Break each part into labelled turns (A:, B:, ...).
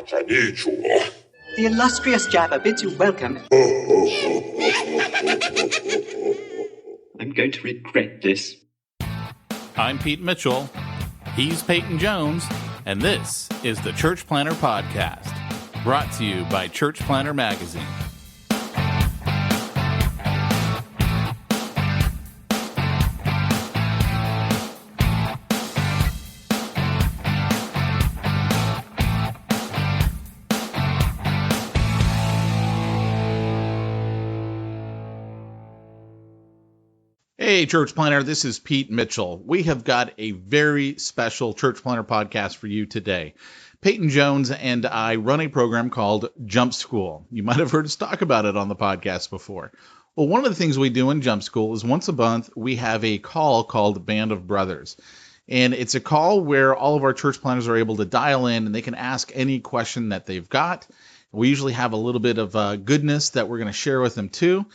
A: The illustrious Jabba bids you welcome. I'm going to regret this.
B: I'm Pete Mitchell. He's Peyton Jones. And this is the Church Planter Podcast, brought to you by Church Planter Magazine. Hey, Church Planter, this is Pete Mitchell. We have got a very special Church Planter podcast for you today. Peyton Jones and I run a program called Jump School. You might have heard us talk about it on the podcast before. Well, one of the things we do in Jump School is once a month we have a call called Band of Brothers. And it's a call where all of our church planners are able to dial in and they can ask any question that they've got. We usually have a little bit of goodness that we're going to share with them too.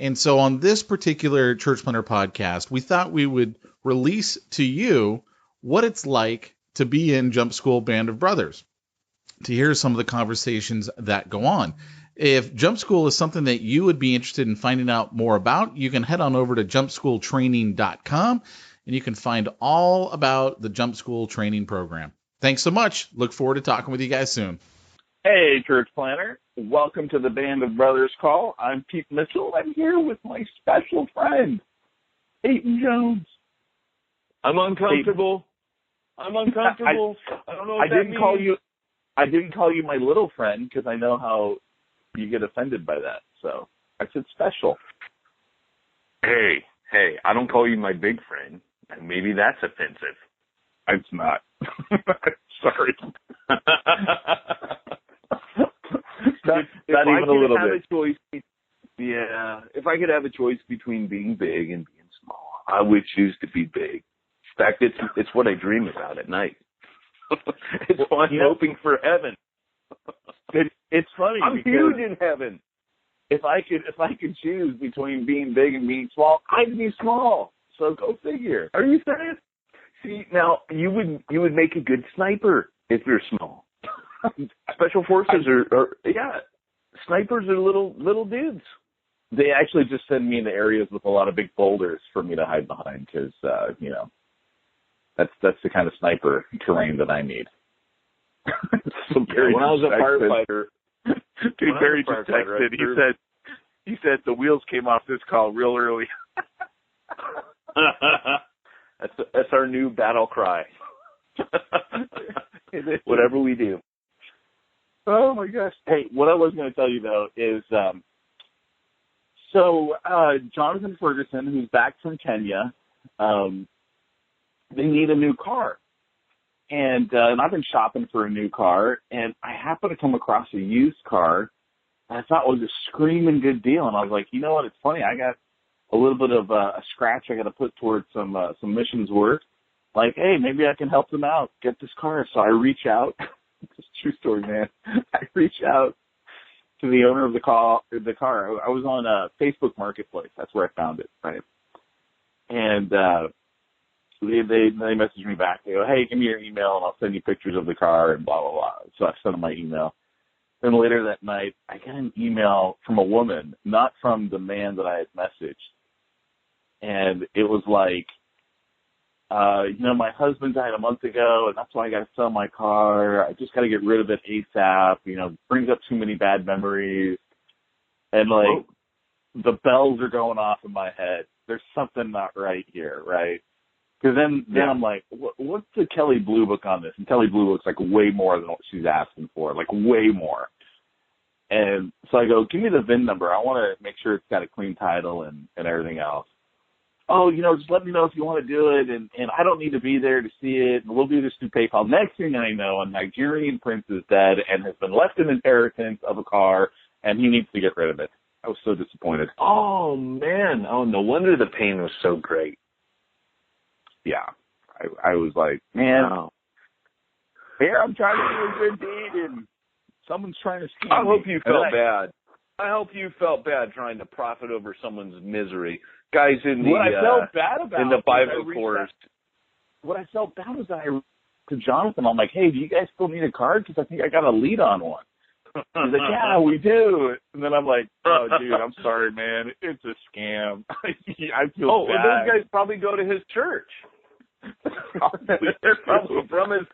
B: And so on this particular Church Planter podcast, we thought we would release to you what it's like to be in Jump School Band of Brothers, to hear some of the conversations that go on. If Jump School is something that you would be interested in finding out more about, you can head on over to jumpschooltraining.com and you can find all about the Jump School training program. Thanks so much. Look forward to talking with you guys soon.
C: Hey, Church Planter. Welcome to the Band of Brothers call. I'm Pete Mitchell. I'm here with my special friend, Peyton Jones.
D: I'm uncomfortable. I don't know what that means.
C: I didn't call you my little friend because I know how you get offended by that. So I said special.
D: Hey, I don't call you my big friend, and maybe that's offensive.
C: It's not. Sorry. Not even a little bit.
D: If I could have a choice between being big and being small, I would choose to be big. In fact, it's what I dream about at night. It's what I'm hoping for heaven.
C: It's funny.
D: I'm huge in heaven.
C: If I could choose between being big and being small, I'd be small. So go figure.
D: Are you serious? See, now you would make a good sniper if you're small. Special forces snipers are little dudes.
C: They actually just send me into areas with a lot of big boulders for me to hide behind because, that's the kind of sniper terrain that I need.
D: When I was a firefighter,
C: dude, Barry just texted. He said the wheels came off this call real early.
D: That's our new battle cry. Whatever we do.
C: Oh my gosh. Hey, what I was going to tell you though is, Jonathan Ferguson, who's back from Kenya, they need a new car. And I've been shopping for a new car, and I happened to come across a used car I thought was a screaming good deal. And I was like, you know what? It's funny. I got a little bit of a scratch I got to put towards some missions work. Like, hey, maybe I can help them out, get this car. So I reach out. It's a true story, man. I reach out to the owner of the car. I was on Facebook Marketplace. That's where I found it, right? And they messaged me back. They go, hey, give me your email and I'll send you pictures of the car and blah, blah, blah. So I sent them my email. Then later that night, I got an email from a woman, not from the man that I had messaged. And it was like, my husband died a month ago, and that's why I got to sell my car. I just got to get rid of it ASAP. Brings up too many bad memories. And, the bells are going off in my head. There's something not right here, right? Because then I'm like, what's the Kelly Blue Book on this? And Kelly Blue Book's like way more than what she's asking for, like way more. And so I go, give me the VIN number. I want to make sure it's got a clean title and everything else. Oh, just let me know if you want to do it, and I don't need to be there to see it, and we'll do this through PayPal. Next thing I know, a Nigerian prince is dead and has been left an inheritance of a car, and he needs to get rid of it. I was so disappointed.
D: Oh, man. Oh, no wonder the pain was so great.
C: Yeah. I was like, man, here I'm trying to do a good deed, and someone's trying to scam me.
D: I hope you felt bad. I hope you felt bad trying to profit over someone's misery. Guys in the
C: what I felt bad about
D: in the Bible course.
C: What I felt bad was that I to Jonathan. I'm like, hey, do you guys still need a card? Because I think I got a lead on one. He's like, yeah, we do. And then I'm like, oh, dude, I'm sorry, man. It's a scam. I feel bad.
D: Well, those guys probably go to his church. They're probably from his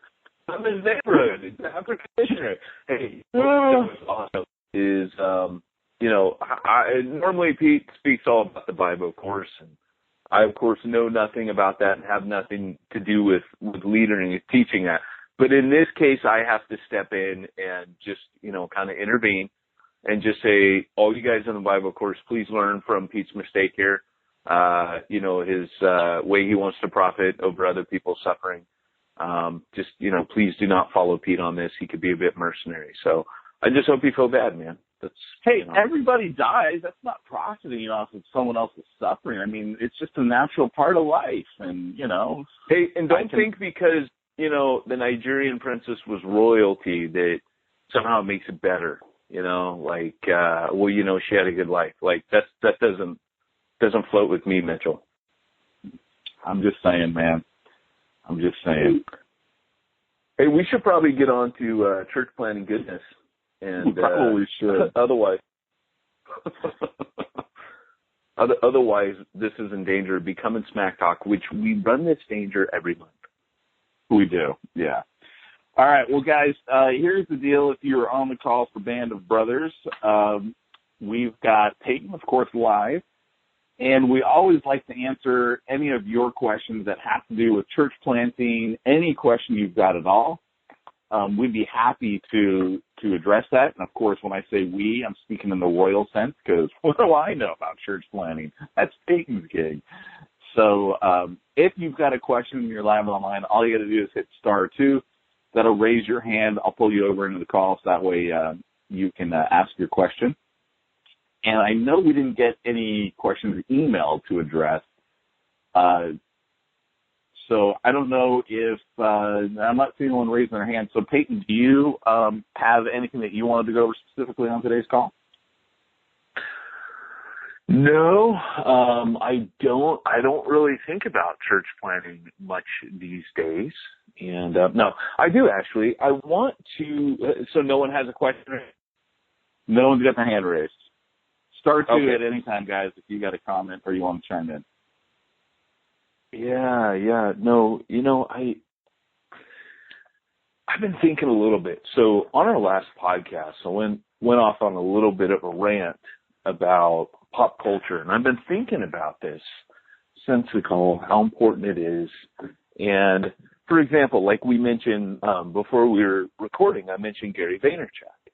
D: neighborhood. After commissioner. Hey, what's awesome is, I normally Pete speaks all about the Bible, of course, and I, of course, know nothing about that and have nothing to do with leading and teaching that. But in this case, I have to step in and just, kind of intervene and just say, all you guys in the Bible course, please learn from Pete's mistake here. His way he wants to profit over other people's suffering. Please do not follow Pete on this. He could be a bit mercenary. So I just hope you feel bad, man.
C: Everybody dies. That's not profiting off of someone else's suffering. I mean, it's just a natural part of life. And,
D: Hey, and don't think because, the Nigerian princess was royalty that somehow it makes it better, she had a good life. Like that doesn't float with me, Mitchell.
C: I'm just saying, man. I'm just saying.
D: Hey, we should probably get on to church planning goodness. And
C: we probably should.
D: Otherwise, this is in danger of becoming Smack Talk, which we run this danger every month.
C: We do, yeah. All right, well, guys, here's the deal. If you're on the call for Band of Brothers, we've got Peyton, of course, live. And we always like to answer any of your questions that have to do with church planting, any question you've got at all. We'd be happy to address that. And, of course, when I say we, I'm speaking in the royal sense because what do I know about church planting? That's Peyton's gig. So if you've got a question and you're live online, all you got to do is hit *2. That'll raise your hand. I'll pull you over into the call so that way you can ask your question. And I know we didn't get any questions emailed to address. So I don't know if I'm not seeing anyone raising their hand. So Peyton, do you have anything that you wanted to go over specifically on today's call?
D: No, I don't. I don't really think about church planting much these days. And no, I do actually. I want to. So no one has a question.
C: No one's got their hand raised. *2
D: okay.
C: At any time, guys, if you got a comment or you want to chime in.
D: Yeah. No, I've been thinking a little bit. So on our last podcast, I went off on a little bit of a rant about pop culture, and I've been thinking about this since the call, how important it is. And for example, like we mentioned before we were recording, I mentioned Gary Vaynerchuk,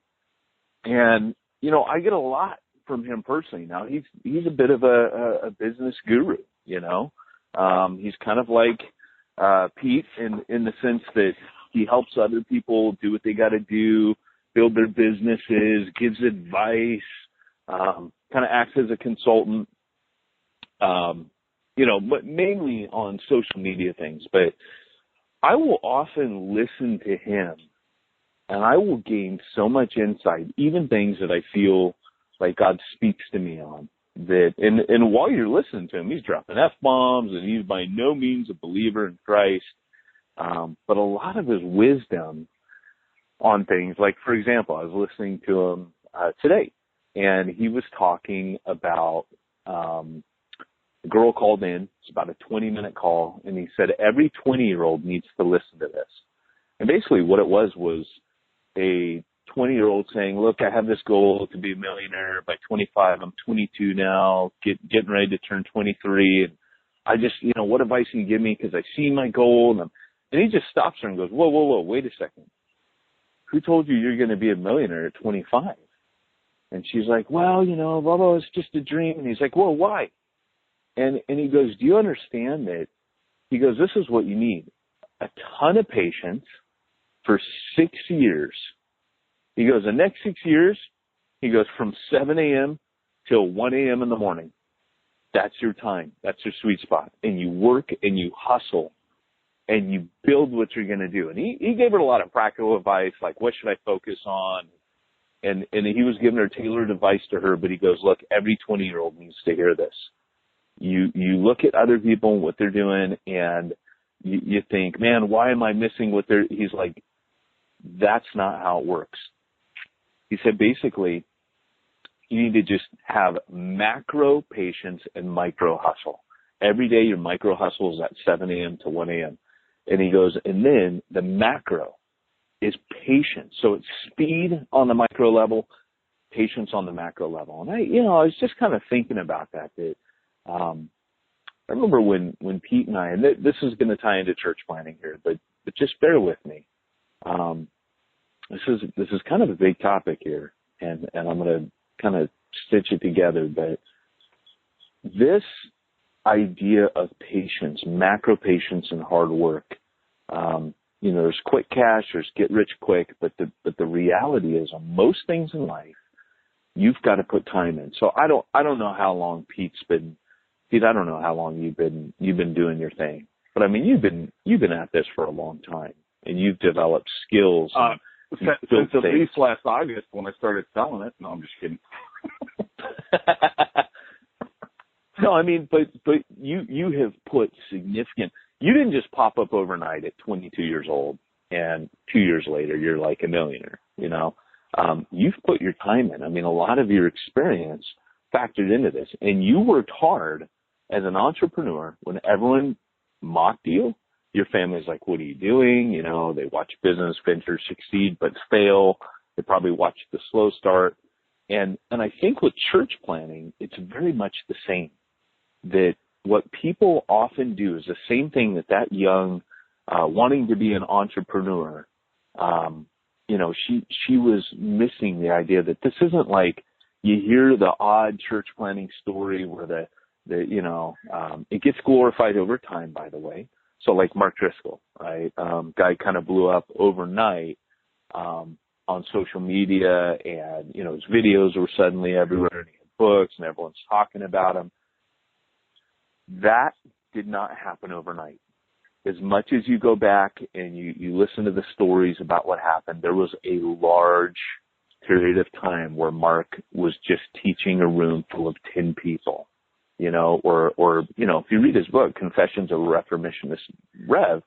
D: and I get a lot from him personally. Now he's a bit of a business guru, he's kind of like Pete in the sense that he helps other people do what they got to do, build their businesses, gives advice, kind of acts as a consultant, but mainly on social media things. But I will often listen to him, and I will gain so much insight, even things that I feel like God speaks to me on. That and while you're listening to him, he's dropping F-bombs, and he's by no means a believer in Christ. But a lot of his wisdom on things, like, for example, I was listening to him today, and he was talking about a girl called in. It's about a 20-minute call, and he said every 20-year-old needs to listen to this. And basically what it was a 20-year-old saying, look, I have this goal to be a millionaire by 25. I'm 22 now, getting ready to turn 23. And I just, what advice can you give me? Because I see my goal. And he just stops her and goes, whoa, wait a second. Who told you you're going to be a millionaire at 25? And she's like, well, blah, blah, it's just a dream. And he's like, well, why? And he goes, do you understand that? He goes, this is what you need. A ton of patience for 6 years. He goes, the next 6 years, he goes from 7 a.m. till 1 a.m. in the morning. That's your time. That's your sweet spot. And you work and you hustle and you build what you're going to do. And he gave her a lot of practical advice, like what should I focus on? And he was giving her tailored advice to her, but he goes, look, every 20-year-old needs to hear this. You look at other people and what they're doing, and you think, man, why am I missing what they're, he's like, that's not how it works. He said, basically, you need to just have macro patience and micro hustle. Every day your micro hustle is at 7 a.m. to 1 a.m. And he goes, and then the macro is patience. So it's speed on the micro level, patience on the macro level. And I was just kind of thinking about that, I remember when Pete and I, and this is going to tie into church planning here, but just bear with me. This is kind of a big topic here, and I'm going to kind of stitch it together, but this idea of patience, macro patience and hard work, there's quick cash, there's get rich quick, but the reality is on most things in life, you've got to put time in. So I don't know how long Pete, I don't know how long you've been doing your thing, but I mean, you've been at this for a long time, and you've developed skills.
C: Since at least last August when I started selling it. No, I'm just kidding.
D: No, I mean, but you have put significant. You didn't just pop up overnight at 22 years old, and 2 years later you're like a millionaire. You've put your time in. I mean, a lot of your experience factored into this, and you worked hard as an entrepreneur. When everyone mocked you, your family's like, what are you doing? They watch business ventures succeed but fail. They probably watch the slow start. And I think with church planning, it's very much the same. That what people often do is the same thing that young, wanting to be an entrepreneur, she was missing the idea that this isn't like you hear the odd church planning story where it gets glorified over time, by the way. So like Mark Driscoll, right? Guy kind of blew up overnight on social media, and his videos were suddenly everywhere, and he had books, and everyone's talking about him. That did not happen overnight. As much as you go back and you listen to the stories about what happened, there was a large period of time where Mark was just teaching a room full of 10 people. If you read his book, Confessions of a Reformissionist Rev,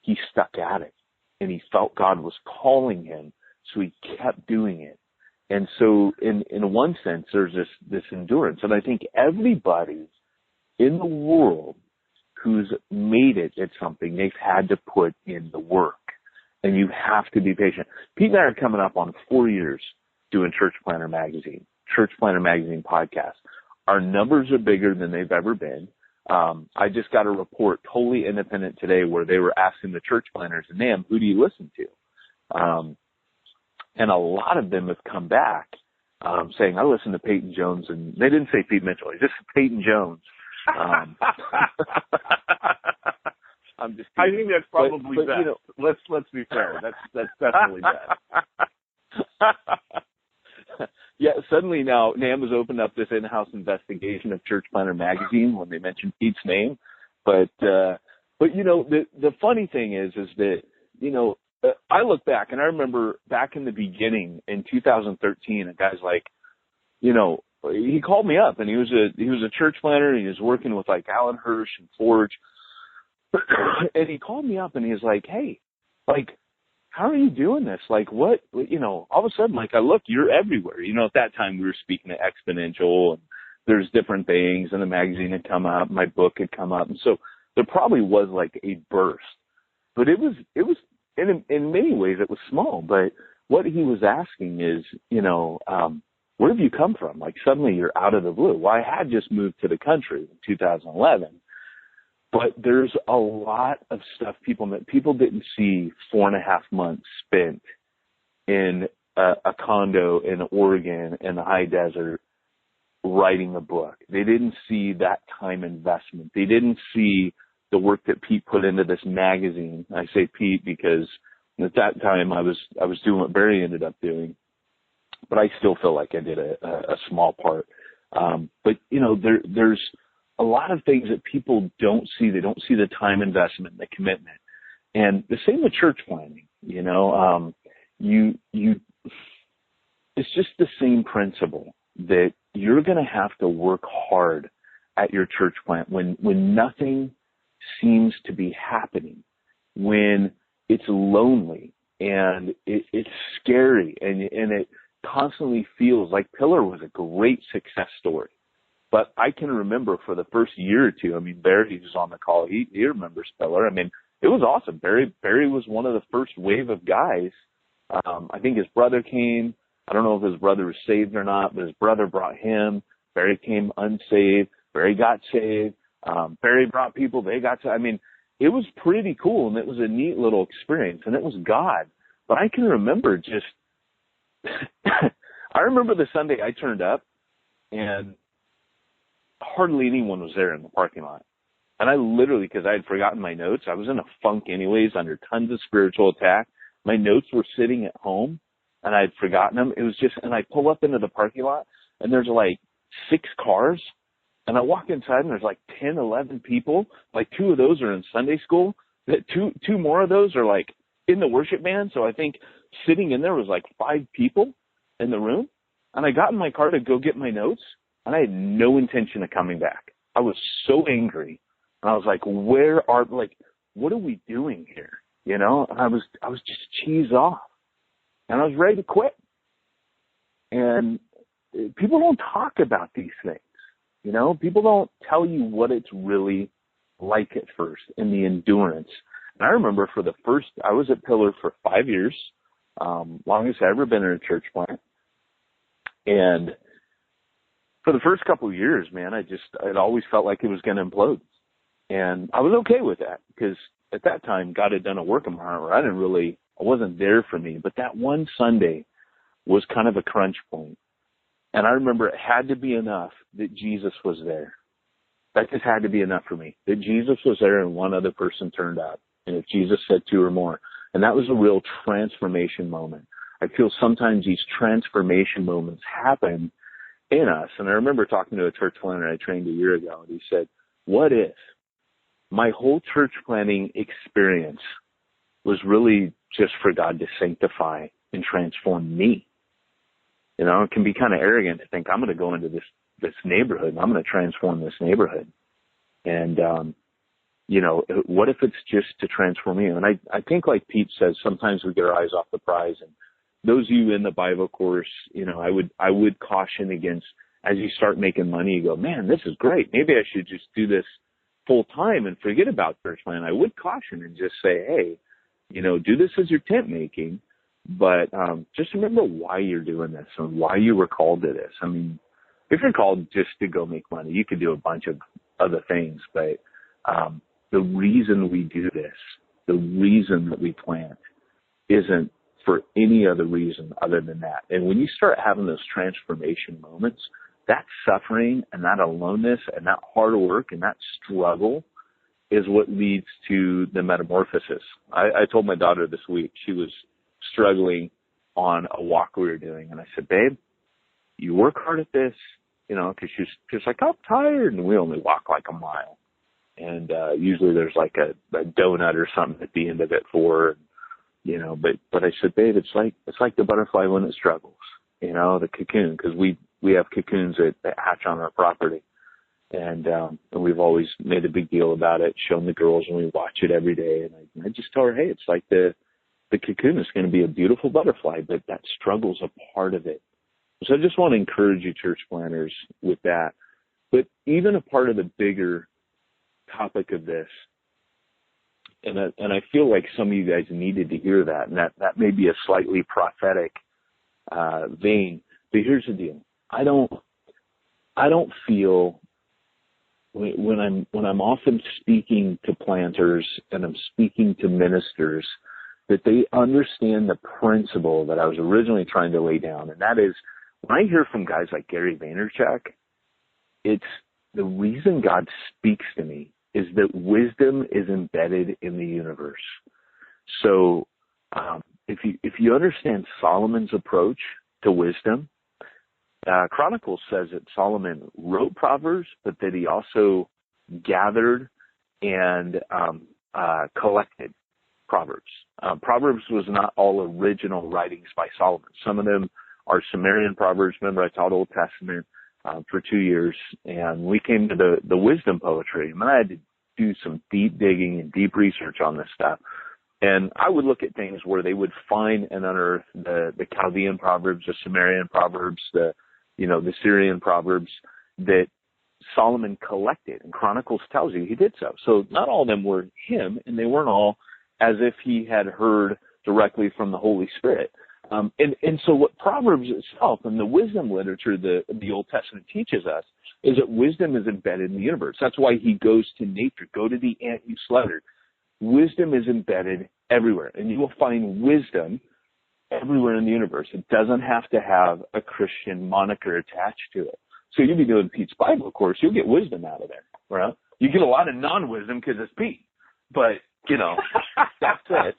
D: he stuck at it, and he felt God was calling him, so he kept doing it. And so in one sense, there's this endurance. And I think everybody in the world who's made it at something, they've had to put in the work, and you have to be patient. Pete and I are coming up on 4 years doing Church Planner Magazine podcast. Our numbers are bigger than they've ever been. I just got a report, totally independent today, where they were asking the church planners, NAM, who do you listen to? And a lot of them have come back saying, I listen to Peyton Jones. And they didn't say Pete Mitchell, just Peyton Jones. I'm just kidding.
C: I think that's probably best. Let's be fair. That's definitely best.
D: Yeah, suddenly now NAM has opened up this in-house investigation of Church Planner Magazine when they mentioned Pete's name. But the funny thing is that, I look back and I remember back in the beginning in 2013, a guy's like, he called me up, and he was a church planner, and he was working with like Alan Hirsch and Forge. And he called me up and he was like, hey, like, how are you doing this? Like, what, all of a sudden, like, I look, you're everywhere. At that time we were speaking at Exponential, and there's different things, and the magazine had come up, my book had come up. And so there probably was like a burst, but it was, in many ways it was small. But what he was asking is, where have you come from? Like, suddenly you're out of the blue. Well, I had just moved to the country in 2011. But there's a lot of stuff people didn't see 4.5 months spent in a condo in Oregon in the high desert writing a book. They didn't see that time investment. They didn't see the work that Pete put into this magazine. I say Pete because at that time I was doing what Barry ended up doing, but I still feel like I did a small part. But there's a lot of things that people don't see. They don't see the time investment, the commitment. And the same with church planning, it's just the same principle that you're going to have to work hard at your church plant when nothing seems to be happening, when it's lonely and it's scary and it constantly feels like Pillar was a great success story. But I can remember for the first year or two, I mean, Barry who's on the call, he remembers Pillar. I mean, it was awesome. Barry was one of the first wave of guys. I think his brother came. I don't know if his brother was saved or not, but his brother brought him. Barry came unsaved. Barry got saved. Barry brought people. They got saved. I mean, it was pretty cool, and it was a neat little experience, and it was God. But I can remember just I remember the Sunday I turned up, and hardly anyone was there in the parking lot. And I literally, because I had forgotten my notes, I was in a funk anyways, under tons of spiritual attack. My notes were sitting at home, and I had forgotten them. It was just, and I pull up into the parking lot, and there's like 6 cars. And I walk inside, and there's like 10, 11 people. Like 2 of those are in Sunday school. Two more of those are like in the worship band. So I think sitting in there was like 5 people in the room. And I got in my car to go get my notes, and I had no intention of coming back. I was so angry. And I was like, what are we doing here? You know, and I was just cheesed off, and I was ready to quit. And people don't talk about these things. You know, people don't tell you what it's really like at first, and the endurance. And I remember I was at Pillar for 5 years, longest I've ever been in a church plant. And for the first couple of years, man, it always felt like it was going to implode. And I was okay with that, because at that time, God had done a work in my heart where I wasn't there for me. But that one Sunday was kind of a crunch point. And I remember it had to be enough that Jesus was there. That just had to be enough for me, that Jesus was there and one other person turned up. And if Jesus said 2 or more, and that was a real transformation moment. I feel sometimes these transformation moments happen in us. And I remember talking to a church planner I trained a year ago, and he said, what if my whole church planning experience was really just for God to sanctify and transform me? You know, it can be kind of arrogant to think I'm going to go into this neighborhood and I'm going to transform this neighborhood. And, you know, what if it's just to transform me? And I think, like Pete says, sometimes we get our eyes off the prize. And those of you in the Bible course, you know, I would caution against, as you start making money, you go, man, this is great. Maybe I should just do this full time and forget about church plan. I would caution and just say, hey, you know, do this as your tent making, but just remember why you're doing this and why you were called to this. I mean, if you're called just to go make money, you could do a bunch of other things, but the reason we do this, the reason that we plant, isn't for any other reason other than that. And when you start having those transformation moments, that suffering and that aloneness and that hard work and that struggle is what leads to the metamorphosis. I told my daughter this week, she was struggling on a walk we were doing. And I said, babe, you work hard at this, you know, because she's just like, I'm tired. And we only walk like a mile. And usually there's like a donut or something at the end of it for her, you know, but I said, babe, it's like the butterfly when it struggles, you know, the cocoon, because we have cocoons that hatch on our property. And we've always made a big deal about it, shown the girls, and we watch it every day. And I just tell her, hey, it's like the cocoon is going to be a beautiful butterfly, but that struggle's a part of it. So I just want to encourage you, church planners, with that. But even a part of the bigger topic of this, and I feel like some of you guys needed to hear that, and that may be a slightly prophetic vein. But here's the deal: I don't feel when I'm often speaking to planters and I'm speaking to ministers that they understand the principle that I was originally trying to lay down, and that is, when I hear from guys like Gary Vaynerchuk, it's the reason God speaks to me is that wisdom is embedded in the universe. So if you understand Solomon's approach to wisdom, Chronicles says that Solomon wrote Proverbs, but that he also gathered and collected Proverbs. Proverbs was not all original writings by Solomon. Some of them are Sumerian Proverbs. Remember, I taught Old Testament for 2 years, and we came to the wisdom poetry. And I had to do some deep digging and deep research on this stuff. And I would look at things where they would find and unearth the Chaldean Proverbs, the Sumerian Proverbs, the Syrian Proverbs that Solomon collected. And Chronicles tells you he did so. So not all of them were him, and they weren't all as if he had heard directly from the Holy Spirit. And so what Proverbs itself and the wisdom literature the Old Testament teaches us is that wisdom is embedded in the universe. That's why he goes to nature. Go to the ant you slaughtered. Wisdom is embedded everywhere, and you will find wisdom everywhere in the universe. It doesn't have to have a Christian moniker attached to it. So you'll be doing Pete's Bible course, you'll get wisdom out of there. Right? You get a lot of non-wisdom because it's Pete, but that's it.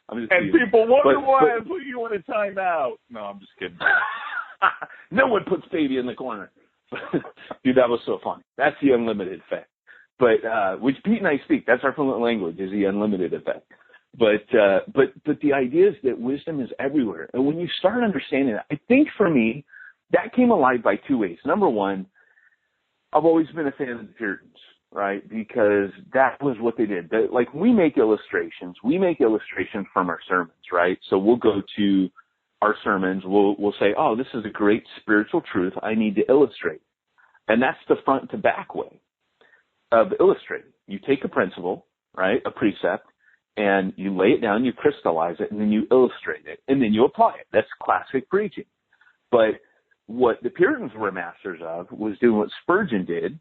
D: I'm just
C: and
D: kidding.
C: people wonder why I put you in a timeout. No, I'm just kidding.
D: No one puts baby in the corner. Dude, that was so funny. That's the unlimited effect. But which Pete and I speak, that's our fluent language, is the unlimited effect. But the idea is that wisdom is everywhere. And when you start understanding that, I think for me, that came alive by two ways. Number one, I've always been a fan of the Puritans, right? Because that was what they did. Like we make illustrations from our sermons, right? So we'll go to our sermons, we'll say, oh, this is a great spiritual truth I need to illustrate. And that's the front to back way of illustrating. You take a principle, right, a precept, and you lay it down, you crystallize it, and then you illustrate it, and then you apply it. That's classic preaching. But what the Puritans were masters of was doing what Spurgeon did,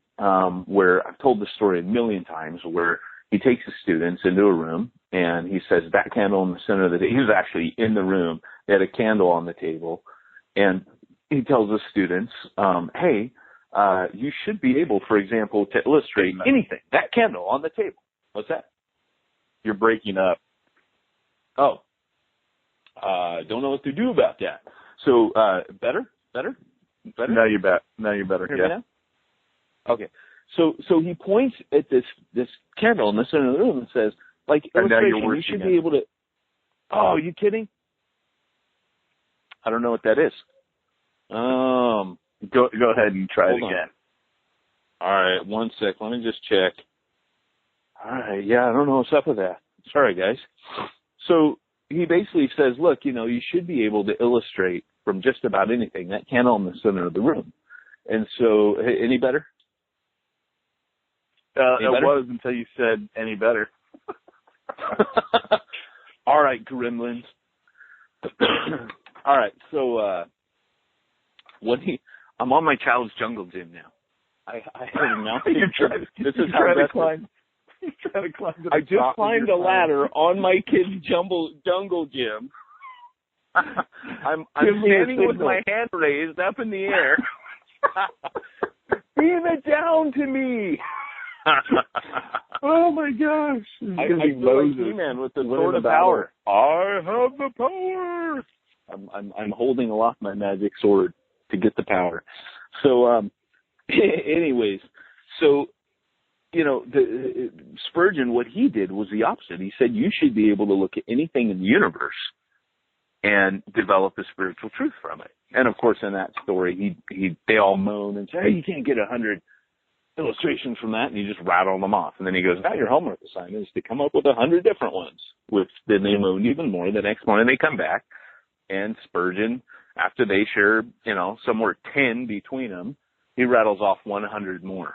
D: where I've told this story a million times, where he takes his students into a room, and he says, that candle in the center of the day, he was actually in the room, they had a candle on the table, and he tells the students, hey, you should be able, for example, to illustrate anything. That candle on the table. What's that?
C: You're breaking up.
D: Oh, don't know what to do about that. So, better?
C: Now you're back. Now you're better.
D: Yeah. Okay. So he points at this candle in the center of the room and says, like, illustration, you should be able to. Oh, are you kidding? I don't know what that is.
C: Go ahead and try it again.
D: All right, one sec. Let me just check. All right, yeah, I don't know what's up with that. Sorry, guys. So he basically says, look, you should be able to illustrate from just about anything. That candle in the center of the room. And so, any better?
C: It was until you said any better.
D: All right, gremlins. All right, so I'm on my child's jungle gym now. I have a mountain. This is how to climb.
C: You're trying to climb to the
D: I just climbed a ladder on my kid's jungle gym. I'm standing with my hand raised up in the air. Beam it down to me.
C: Oh my gosh!
D: I feel like He-Man with the sword of power.
C: I have the power.
D: I'm holding aloft my magic sword to get the power. So, anyways, the Spurgeon, what he did was the opposite. He said you should be able to look at anything in the universe and develop a spiritual truth from it. And of course, in that story, they all moan and say, hey, you can't get 100 illustrations from that, and you just rattle them off. And then he goes, now your homework assignment is to come up with 100 different ones, which then they moan even more. The next morning they come back, and Spurgeon, after they share, somewhere 10 between them, he rattles off 100 more.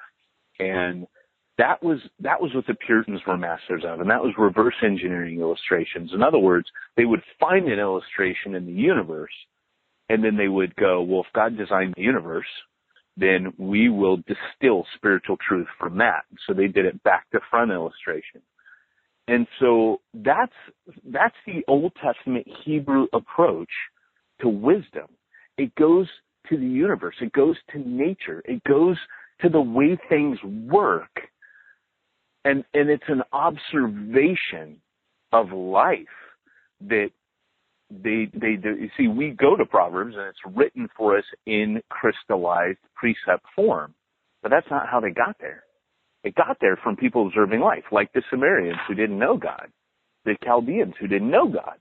D: And that was what the Puritans were masters of, and that was reverse engineering illustrations. In other words, they would find an illustration in the universe, and then they would go, well, if God designed the universe, then we will distill spiritual truth from that. So they did it back to front illustration. And so that's the Old Testament Hebrew approach to wisdom. It goes to the universe. It goes to nature. It goes to the way things work. And it's an observation of life that they do. You see, we go to Proverbs and it's written for us in crystallized precept form, but that's not how they got there. It got there from people observing life, like the Sumerians who didn't know God, the Chaldeans who didn't know God,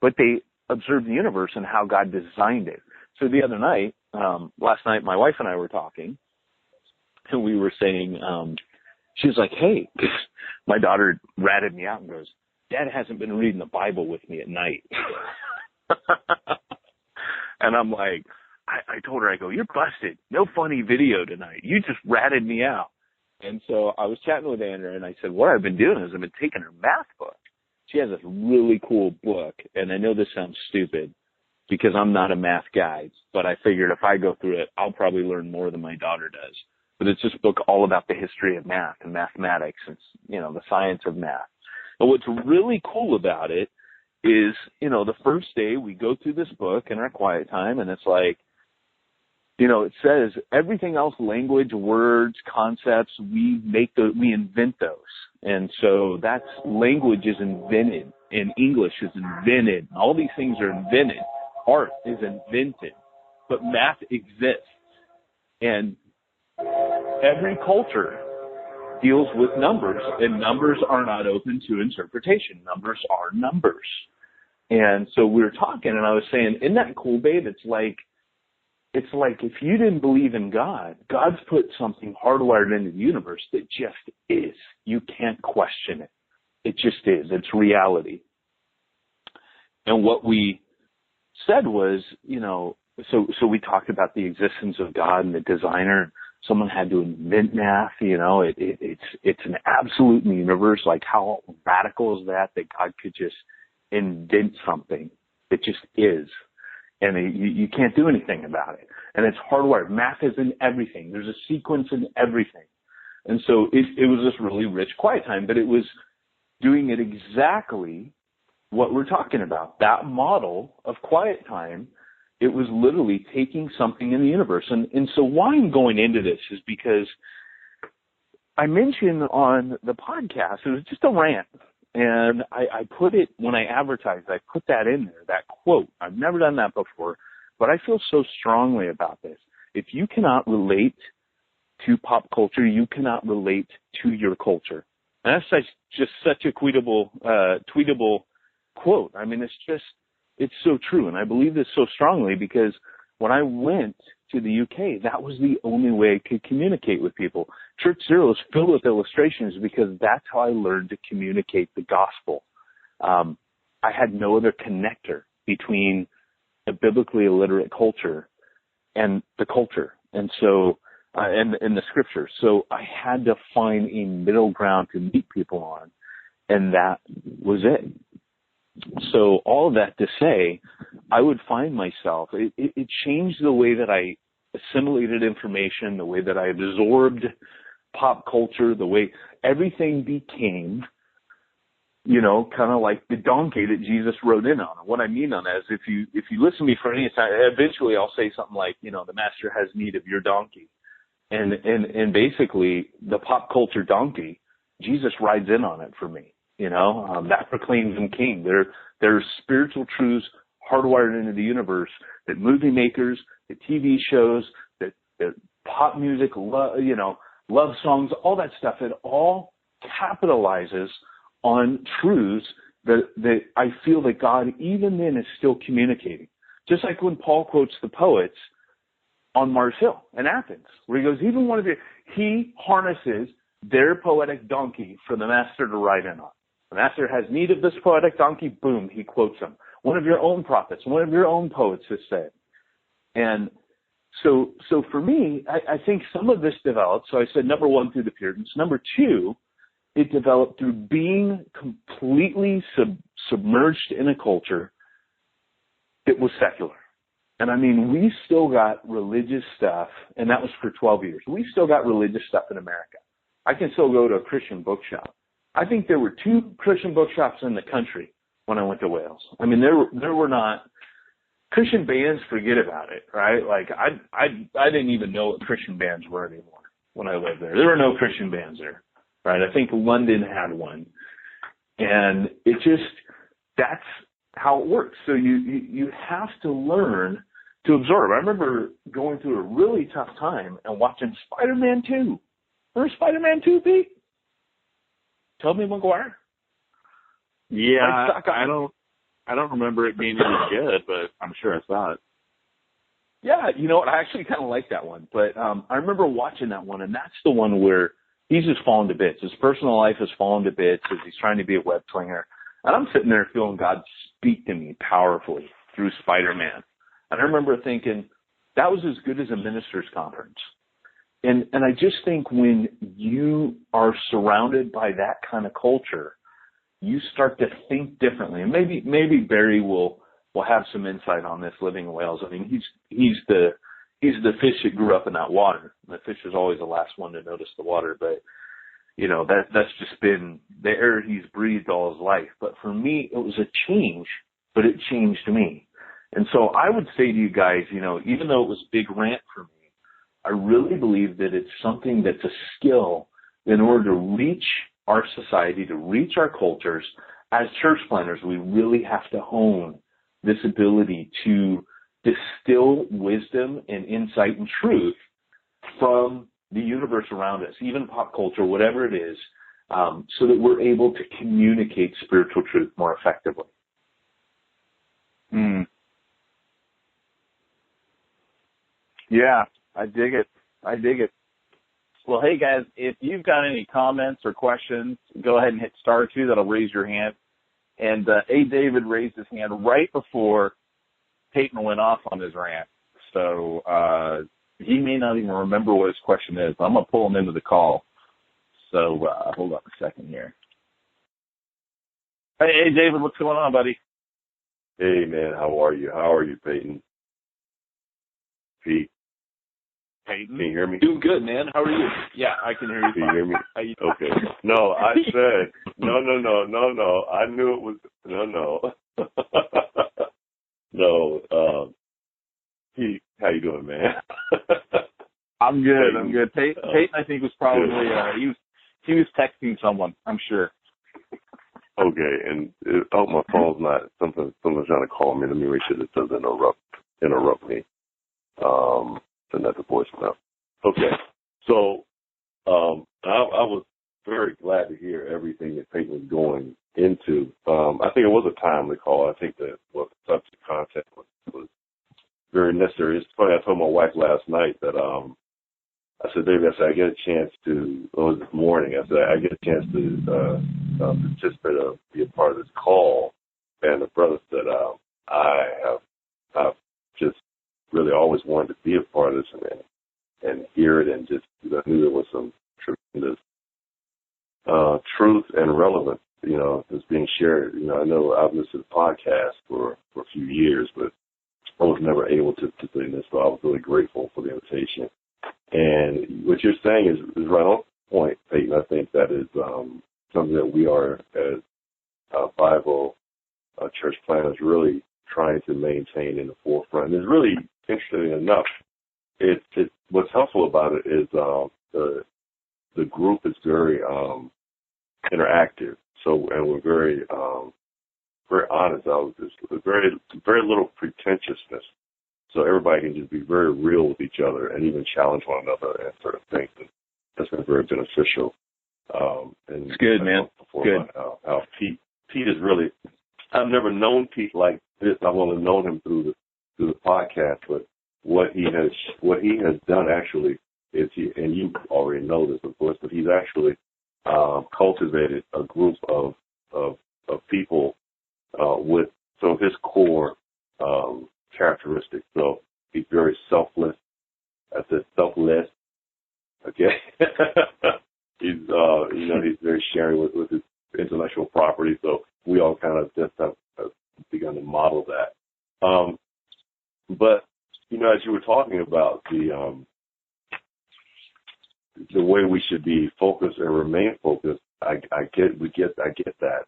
D: but they observed the universe and how God designed it. So the other night, last night, my wife and I were talking, and we were saying, she was like, hey, my daughter ratted me out and goes, Dad hasn't been reading the Bible with me at night. And I'm like, I told her, I go, you're busted. No funny video tonight. You just ratted me out. And so I was chatting with Andrea, and I said, what I've been doing is I've been taking her math book. She has this really cool book, and I know this sounds stupid because I'm not a math guy, but I figured if I go through it, I'll probably learn more than my daughter does. But it's this book all about the history of math and mathematics. It's, the science of math. And what's really cool about it is, the first day we go through this book in our quiet time, and it's like, it says everything else, language, words, concepts, we invent those. And so that's language is invented and English is invented. All these things are invented. Art is invented, but math exists. And every culture deals with numbers, and numbers are not open to interpretation. Numbers are numbers. And so we were talking, and I was saying, isn't that cool, babe? It's like if you didn't believe in God, God's put something hardwired into the universe that just is. You can't question it. It just is. It's reality. And what we said was, so we talked about the existence of God and the designer. Someone had to invent math. It's an absolute universe. Like, how radical is that God could just invent something that just is. And you can't do anything about it. And it's hardwired. Math is in everything. There's a sequence in everything. And so it was this really rich quiet time, but it was doing it exactly what we're talking about. That model of quiet time, it was literally taking something in the universe. And so why I'm going into this is because I mentioned on the podcast, it was just a rant. And I put it, when I advertised, I put that in there, that quote. I've never done that before, but I feel so strongly about this. If you cannot relate to pop culture, you cannot relate to your culture. And that's just such a tweetable quote. I mean, it's so true. And I believe this so strongly because when I went to the UK, that was the only way I could communicate with people. Church Zero is filled with illustrations because that's how I learned to communicate the gospel. I had no other connector between a biblically illiterate culture and the culture. And so, and the scripture. So I had to find a middle ground to meet people on. And that was it. So all of that to say, I would find myself, it changed the way that I assimilated information, the way that I absorbed pop culture, the way everything became, kind of like the donkey that Jesus rode in on. And what I mean on that is if you listen to me for any time, eventually I'll say something like, the master has need of your donkey. And basically the pop culture donkey, Jesus rides in on it for me. That proclaims him king. There are spiritual truths hardwired into the universe that movie makers, the TV shows, that pop music, love songs, all that stuff, it all capitalizes on truths that I feel that God even then is still communicating. Just like when Paul quotes the poets on Mars Hill in Athens, where he goes, he harnesses their poetic donkey for the master to ride in on. The master has need of this poetic donkey, boom, he quotes them. One of your own prophets, one of your own poets has said. And so for me, I think some of this developed. So I said, number one, through the Puritans. Number two, it developed through being completely submerged in a culture that was secular. And I mean, we still got religious stuff, and that was for 12 years. We still got religious stuff in America. I can still go to a Christian bookshop. I think there were 2 Christian bookshops in the country when I went to Wales. I mean, there were not Christian bands. Forget about it, right? Like I didn't even know what Christian bands were anymore when I lived there. There were no Christian bands there, right? I think London had one, and that's how it works. So you have to learn to absorb. I remember going through a really tough time and watching Spider-Man 2. Remember Spider-Man 2, Pete? Tobey Maguire?
C: Yeah, I don't remember it being any good, but I'm sure I saw it.
D: Yeah, you know what? I actually kind of like that one. But I remember watching that one, and that's the one where he's just falling to bits. His personal life has fallen to bits as he's trying to be a web slinger. And I'm sitting there feeling God speak to me powerfully through Spider-Man. And I remember thinking, that was as good as a minister's conference. And I just think when you are surrounded by that kind of culture, you start to think differently. And maybe Barry will have some insight on this living in Wales. I mean, he's the fish that grew up in that water. The fish is always the last one to notice the water, but you know, that's just been the air he's breathed all his life. But for me, it was a change, but it changed me. And so I would say to you guys, you know, even though it was a big rant for me, I really believe that it's something that's a skill in order to reach our society, to reach our cultures. As church planners, we really have to hone this ability to distill wisdom and insight and truth from the universe around us, even pop culture, whatever it is, so that we're able to communicate spiritual truth more effectively.
C: Yeah, I dig it. Well, hey guys, if you've got any comments or questions, go ahead and hit *2. That'll raise your hand. And A. David raised his hand right before Peyton went off on his rant. So he may not even remember what his question is. I'm going to pull him into the call. So hold on a second here. Hey, David, what's going on, buddy?
E: Hey, man, how are you? How are you, Peyton? Pete?
C: Peyton?
E: Can you hear me?
C: Doing good, man. How are you? Yeah, I can hear you.
E: Can you hear me?
C: How you
E: Okay. No, I said, no. I knew it was, no. No, Pete, how you doing, man?
C: I'm good.
E: Peyton.
C: I'm good. Peyton, I think, was probably, he was texting someone, I'm sure.
E: Okay, and my phone's not, someone's trying to call me. Let me make sure this doesn't interrupt me. Send that to voicemail. Okay, so I was very glad to hear everything that Peyton was going into. I think it was a timely call. I think that the subject content was very necessary. It's funny, I told my wife last night that I said, baby, I get a chance to, this morning, I said, I get a chance to participate or be a part of this call. And the brother said, I've just really always wanted to be a part of this and hear it, and just, I knew there was some tremendous truth and relevance, you know, that's being shared. You know, I know I've listened to the podcast for a few years, but I was never able to participate in this, so I was really grateful for the invitation. And what you're saying is right on point, Peyton. I think that is something that we are, as Bible church planners, really trying to maintain in the forefront. And it's really, interesting enough, what's helpful about it is the group is very interactive. So, and we're very very honest. There's very little pretentiousness. So everybody can just be very real with each other and even challenge one another and sort of things. And that's been very beneficial. And
C: it's good, man. Good.
E: How Pete is really, I've never known Pete like this. I've only known him through the podcast, but what he has done actually is and you already know this, of course, but he's actually cultivated a group of people with some of his core characteristics. So he's very selfless. I said selfless. Okay. He's he's very sharing with his intellectual property. So we all kind of just have begun to model that. But as you were talking about the way we should be focused and remain focused, I get that.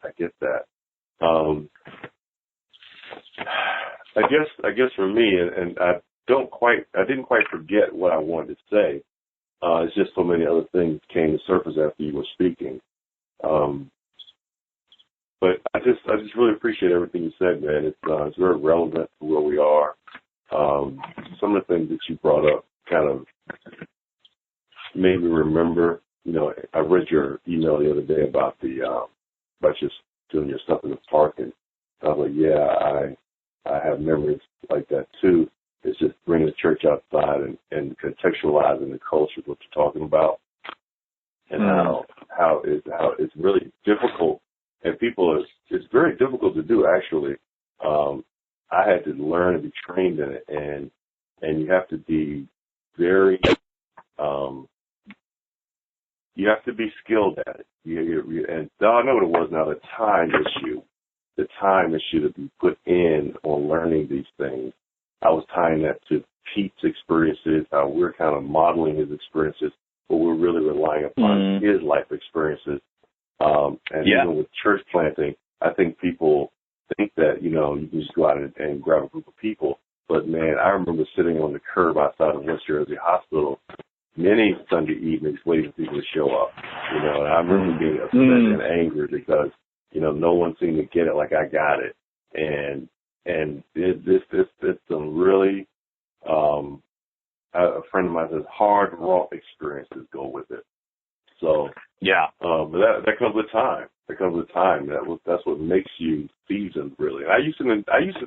E: I guess for me, and I didn't quite forget what I wanted to say. It's just so many other things came to surface after you were speaking. But I just really appreciate everything you said, man. It's very relevant to where we are. Some of the things that you brought up kind of made me remember. I read your email the other day about just doing your stuff in the park, and I was like, yeah, I have memories like that too. It's just bringing the church outside and contextualizing the culture, what you're talking about, and how it's really difficult, and it's very difficult to do, actually. I had to learn and be trained in it, and you have to be very, you have to be skilled at it. And I know what it was now, the time issue to be put in on learning these things. I was tying that to Pete's experiences, how we're kind of modeling his experiences, but we're really relying upon his life experiences. Even with church planting, I think people think that, you can just go out and grab a group of people. But, man, I remember sitting on the curb outside of West Jersey Hospital many Sunday evenings waiting for people to show up. And I remember being upset and angry because, no one seemed to get it like I got it. And it's some really, a friend of mine says, hard, raw experiences go with it. So, but that comes with time. That's what makes you seasoned, really. I used to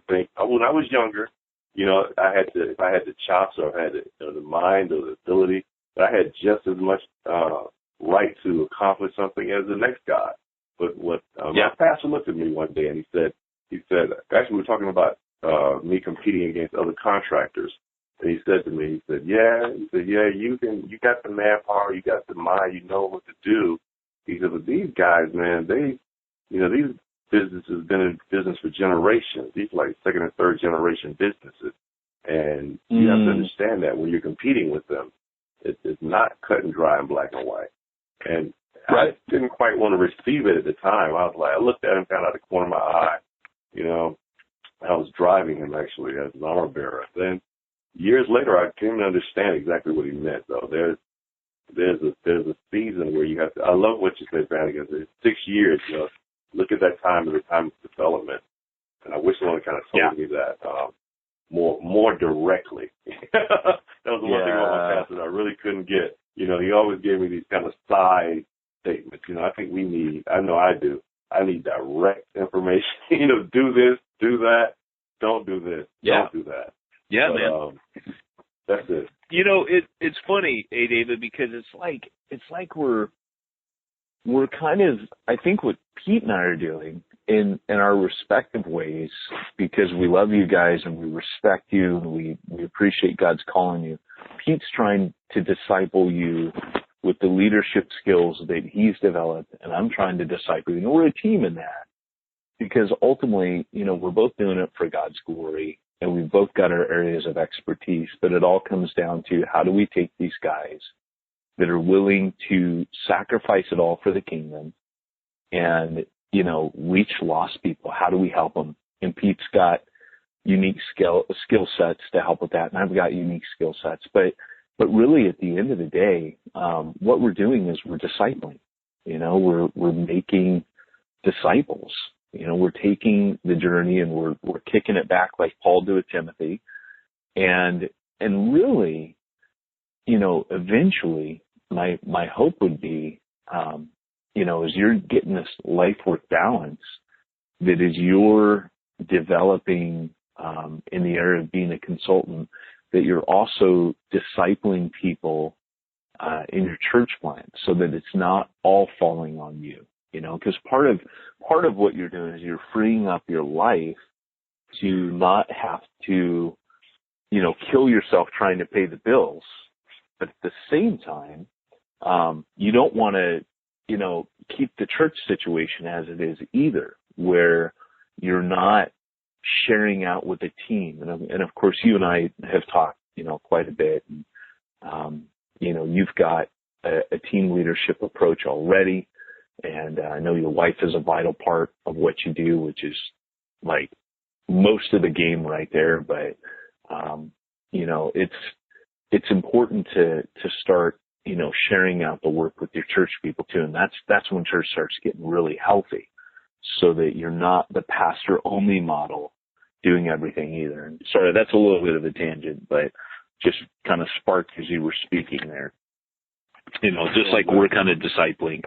E: think when I was younger, if I had the chops or I had the mind or the ability, that I had just as much right to accomplish something as the next guy. But my pastor looked at me one day and he said, actually we were talking about me competing against other contractors. And he said to me, you got the manpower, you got the mind, you know what to do. He said, but these guys, man, these businesses have been in business for generations. These are like second and third generation businesses. And you have to understand that when you're competing with them, it's not cut and dry and black and white. And I didn't quite want to receive it at the time. I looked at him kind of out of the corner of my eye. I was driving him actually as an armor bearer. Then years later, I came to understand exactly what he meant, though. There's a season where you have to. I love what you said, Brannigan. It's 6 years. Look at that time as a time of development. And I wish someone kind of told me that more directly. That was the one thing about my pastor that I really couldn't get. He always gave me these kind of side statements. I think I know I do. I need direct information. Do this, do that, don't do this, don't do that.
D: Yeah,
E: but,
D: man.
E: That's it.
D: It's funny, David, because it's like we're kind of, I think what Pete and I are doing in our respective ways, because we love you guys and we respect you and we appreciate God's calling you. Pete's trying to disciple you with the leadership skills that he's developed, and I'm trying to disciple you. And we're a team in that, because ultimately, we're both doing it for God's glory, and we've both got our areas of expertise, but it all comes down to how do we take these guys that are willing to sacrifice it all for the kingdom and, reach lost people? How do we help them? And Pete's got unique skill sets to help with that, and I've got unique skill sets. But really, at the end of the day, what we're doing is we're discipling. We're making disciples. We're taking the journey and we're kicking it back like Paul did with Timothy. And really, eventually my hope would be, as you're getting this life work balance, that as you're developing in the area of being a consultant, that you're also discipling people in your church plant so that it's not all falling on you. Because part of what you're doing is you're freeing up your life to not have to, kill yourself trying to pay the bills. But at the same time, you don't want to, keep the church situation as it is either, where you're not sharing out with a team. And of course, you and I have talked, quite a bit. And, you've got a team leadership approach already. And I know your wife is a vital part of what you do, which is like most of the game right there. But, it's important to start, sharing out the work with your church people too. And that's when church starts getting really healthy, so that you're not the pastor only model doing everything either. And sorry, that's a little bit of a tangent, but just kind of sparked as you were speaking there. Just like we're kind of discipling.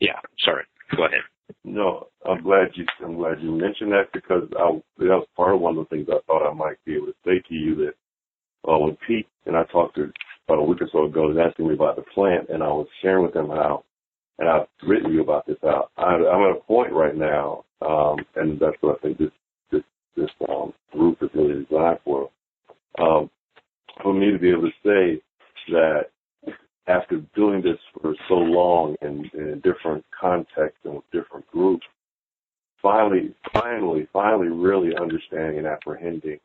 D: Yeah, sorry. Go ahead.
E: No, I'm glad you mentioned that, because that was part of one of the things I thought I might be able to say to you, that when Pete and I talked to about a week or so ago, he was asking me about the plant, and I was sharing with him how, and I've written to you about this, how I'm at a point right now, and that's what I think this group is really designed for me to be able to say that after doing this for so long in different contexts and with different groups, finally really understanding and apprehending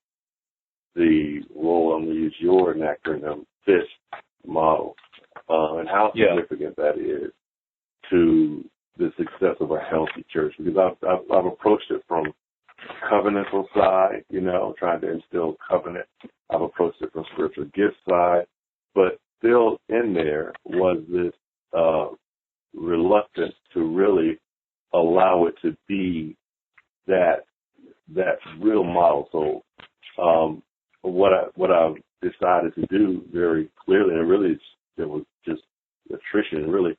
E: the role, I'm going to use your acronym, FIST model, and how significant that is to the success of a healthy church. Because I've approached it from covenantal side, trying to instill covenant. I've approached it from spiritual gift side, but still in there was this reluctance to really allow it to be that real model. So what I've decided to do very clearly, and it was just attrition, really,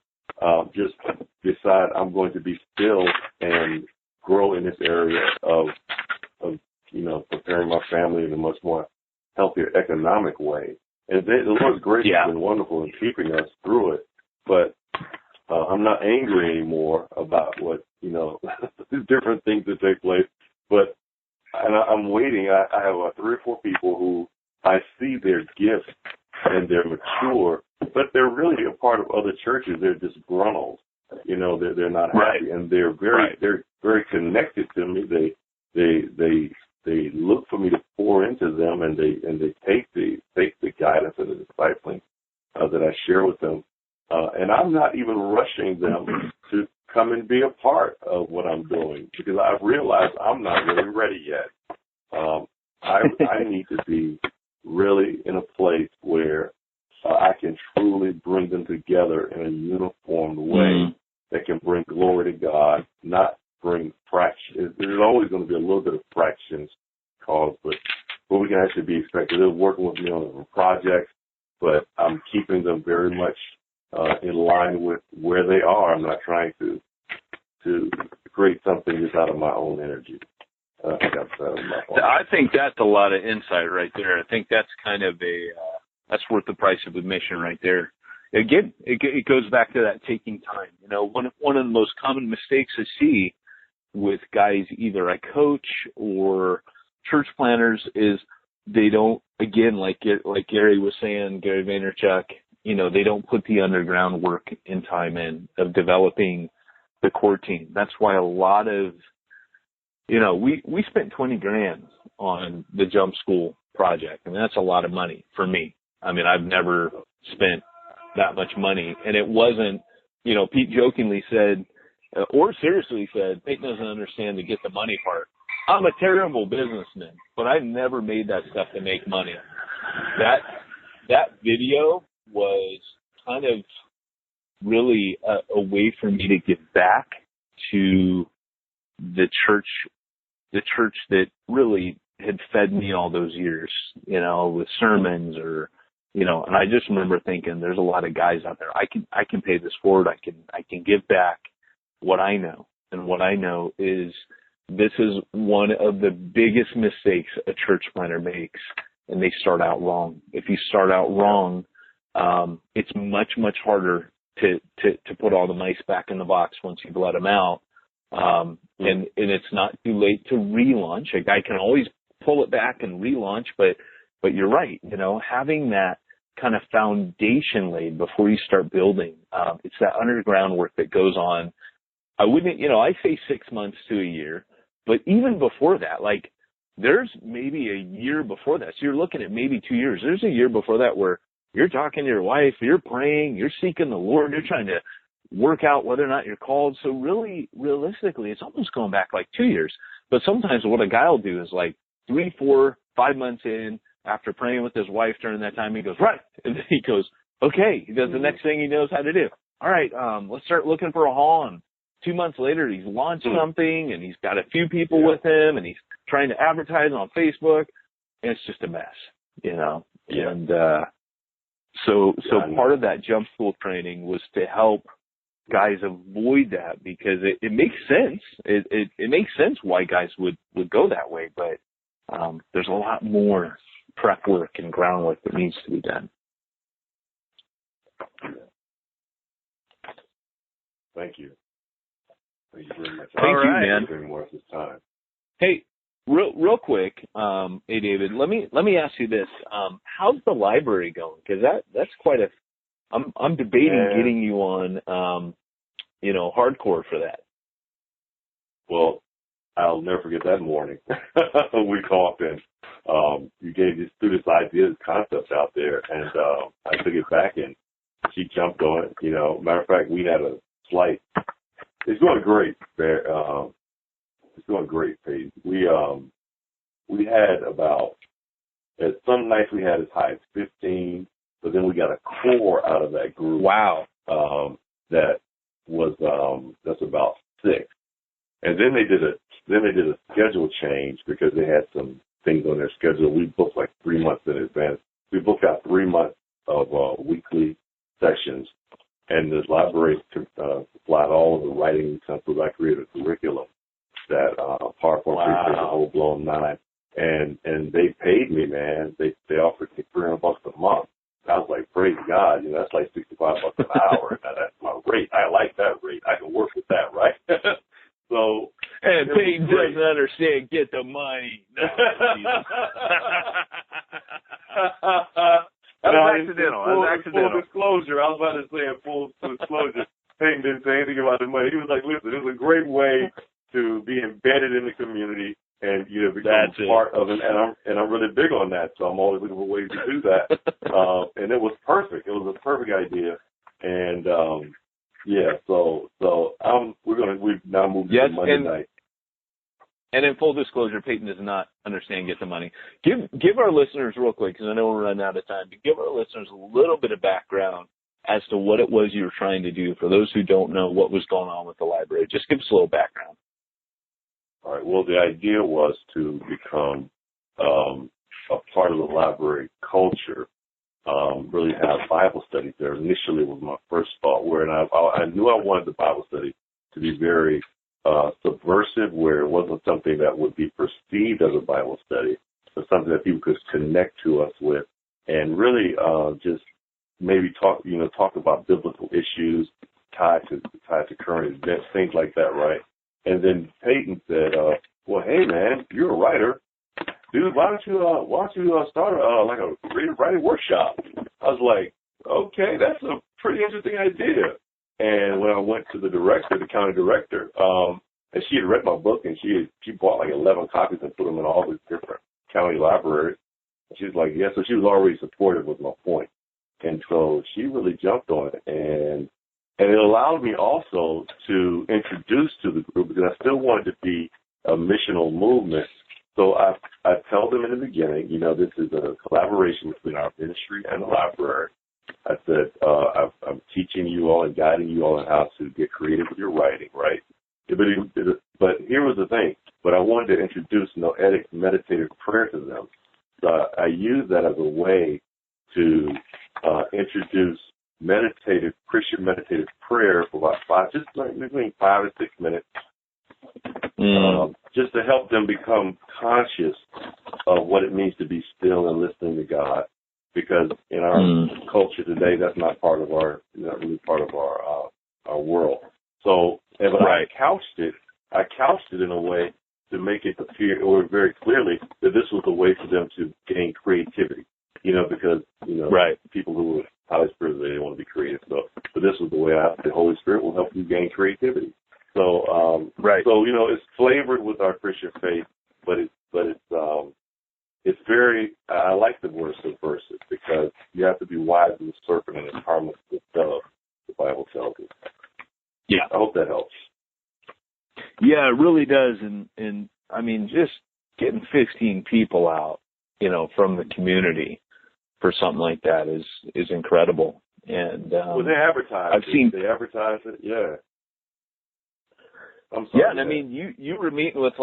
E: just decide I'm going to be still and grow in this area of preparing my family in a much more healthier economic way. And the Lord's grace has been wonderful in keeping us through it. But I'm not angry anymore about what, different things that take place. But I'm waiting. I have 3 or 4 people who I see their gifts and they're mature, but they're really a part of other churches. They're disgruntled. They're not happy, and they're very connected to me. They look for me to pour into them, and they take the guidance and the discipling that I share with them. And I'm not even rushing them to come and be a part of what I'm doing, because I've realized I'm not really ready yet. I need to be really in a place where I can truly bring them together in a uniformed way that can bring glory to God, not bring fractions. There's always going to be a little bit of fractions caused, but we can actually be expected. They're working with me on projects, but I'm keeping them very much in line with where they are. I'm not trying to create something just out of my own energy.
D: I think that's a lot of insight right there. I think that's kind of that's worth the price of admission right there. Again, it goes back to that taking time. One of the most common mistakes I see with guys either I coach or church planners is they don't, again, like Gary was saying, Gary Vaynerchuk, they don't put the underground work and time in of developing the core team. That's why a lot of, we spent $20,000 on the Jump School project. I mean, that's a lot of money for me. I mean, I've never spent that much money. And it wasn't, Pete jokingly said, or seriously said, Pete doesn't understand to get the money part. I'm a terrible businessman, but I never made that stuff to make money. That video was kind of really a way for me to give back to the church that really had fed me all those years, with sermons or, and I just remember thinking there's a lot of guys out there. I can pay this forward. I can give back what I know. And what I know is this is one of the biggest mistakes a church planner makes, and they start out wrong. If you start out wrong, it's much, much harder to put all the mice back in the box once you've let them out. And it's not too late to relaunch. A guy can always pull it back and relaunch, but you're right. Having that kind of foundation laid before you start building, it's that underground work that goes on. I wouldn't, I say 6 months to a year, but even before that, like there's maybe a year before that. So you're looking at maybe 2 years. There's a year before that where you're talking to your wife, you're praying, you're seeking the Lord, you're trying to work out whether or not you're called. So really, realistically, it's almost going back like 2 years. But sometimes what a guy will do is like 3, 4, 5 months in, after praying with his wife during that time, he goes, right. And then he goes, okay. He does the next thing he knows how to do. All right, let's start looking for a hall. And 2 months later, he's launched something, and he's got a few people with him, and he's trying to advertise on Facebook, and it's just a mess, Yeah. And so part of that Jump School training was to help guys avoid that, because it makes sense. It makes sense why guys would go that way, but there's a lot more prep work and groundwork that needs to be done.
E: Thank you. Thank you very much.
D: Thank you, man.
E: Very more at this time.
D: Hey, real quick, hey David, let me ask you this: how's the library going? Because that's quite a. I'm debating getting you on, hardcore for that.
E: Well, I'll never forget that morning. We talked and you threw this idea, this concept out there, and I took it back and she jumped on it. Matter of fact, we had a slight. It's going great. It's going great, Peyton. We had about some nights we had as high as 15, but then we got a core out of that group.
D: Wow.
E: That was that's about 6. And then they did a schedule change because they had some things on their schedule. We booked like 3 months in advance. We booked out 3 months of weekly sessions, and the library supplied all of the writing utensils. I created a curriculum that PowerPoint is a whole blown 9, and they paid me, man. They offered me $300 a month. I was like, praise God, that's like $65 an hour. Now that's my rate. I like that rate. I can work with that, right? So,
D: and Peyton doesn't understand. Get the money. No, that was accidental.
E: Full disclosure. I was about to say in full disclosure. Peyton didn't say anything about the money. He was like, listen, it was a great way to be embedded in the community and become part of it. And I'm really big on that. So I'm always looking for ways to do that. And it was perfect. It was a perfect idea. And we've now moved to Monday night.
D: And in full disclosure, Peyton does not understand Get the Money. Give our listeners real quick, because I know we're running out of time, but give our listeners a little bit of background as to what it was you were trying to do. For those who don't know what was going on with the library, just give us a little background.
E: All right. Well, the idea was to become a part of the library culture. Really have Bible studies there. Initially, was my first thought. I knew I wanted the Bible study to be very subversive, where it wasn't something that would be perceived as a Bible study, but something that people could connect to us with, and really just maybe talk about biblical issues tied to current events, things like that, right? And then Peyton said, "Well, hey man, you're a writer, dude. Why don't you start a writing workshop?" I was like, "Okay, that's a pretty interesting idea." And when I went to the county director, and she had read my book, and she bought like 11 copies and put them in all these different county libraries. And she was like, "Yeah." So she was already supportive with my point, and so she really jumped on it, and it allowed me also to introduce to the group, because I still wanted to be a missional movement. So I tell them in the beginning, this is a collaboration between our ministry and the library. I said, I'm teaching you all and guiding you all on how to get creative with your writing, right? But here was the thing. But I wanted to introduce noetic meditative prayer to them. So I used that as a way to introduce Christian meditative prayer for about between 5 and 6 minutes, just to help them become conscious of what it means to be still and listening to God. Because in our culture today, that's not really part of our world. So, but I couched it in a way to make it appear, or very clearly, that this was a way for them to gain creativity. Because people who are highly spiritual, they want to be creative. So, but this was the way the Holy Spirit will help you gain creativity. So, So it's flavored with our Christian faith, but it's very. I like the word subversive, because you have to be wise as a serpent and as harmless as a dove. The Bible tells us.
D: Yeah,
E: I hope that helps.
D: Yeah, it really does, and I mean, just getting 15 people out, from the community for something like that is incredible. And
E: well, they advertise. They advertise it. Yeah. I'm sorry.
D: Yeah, and I mean, you were meeting with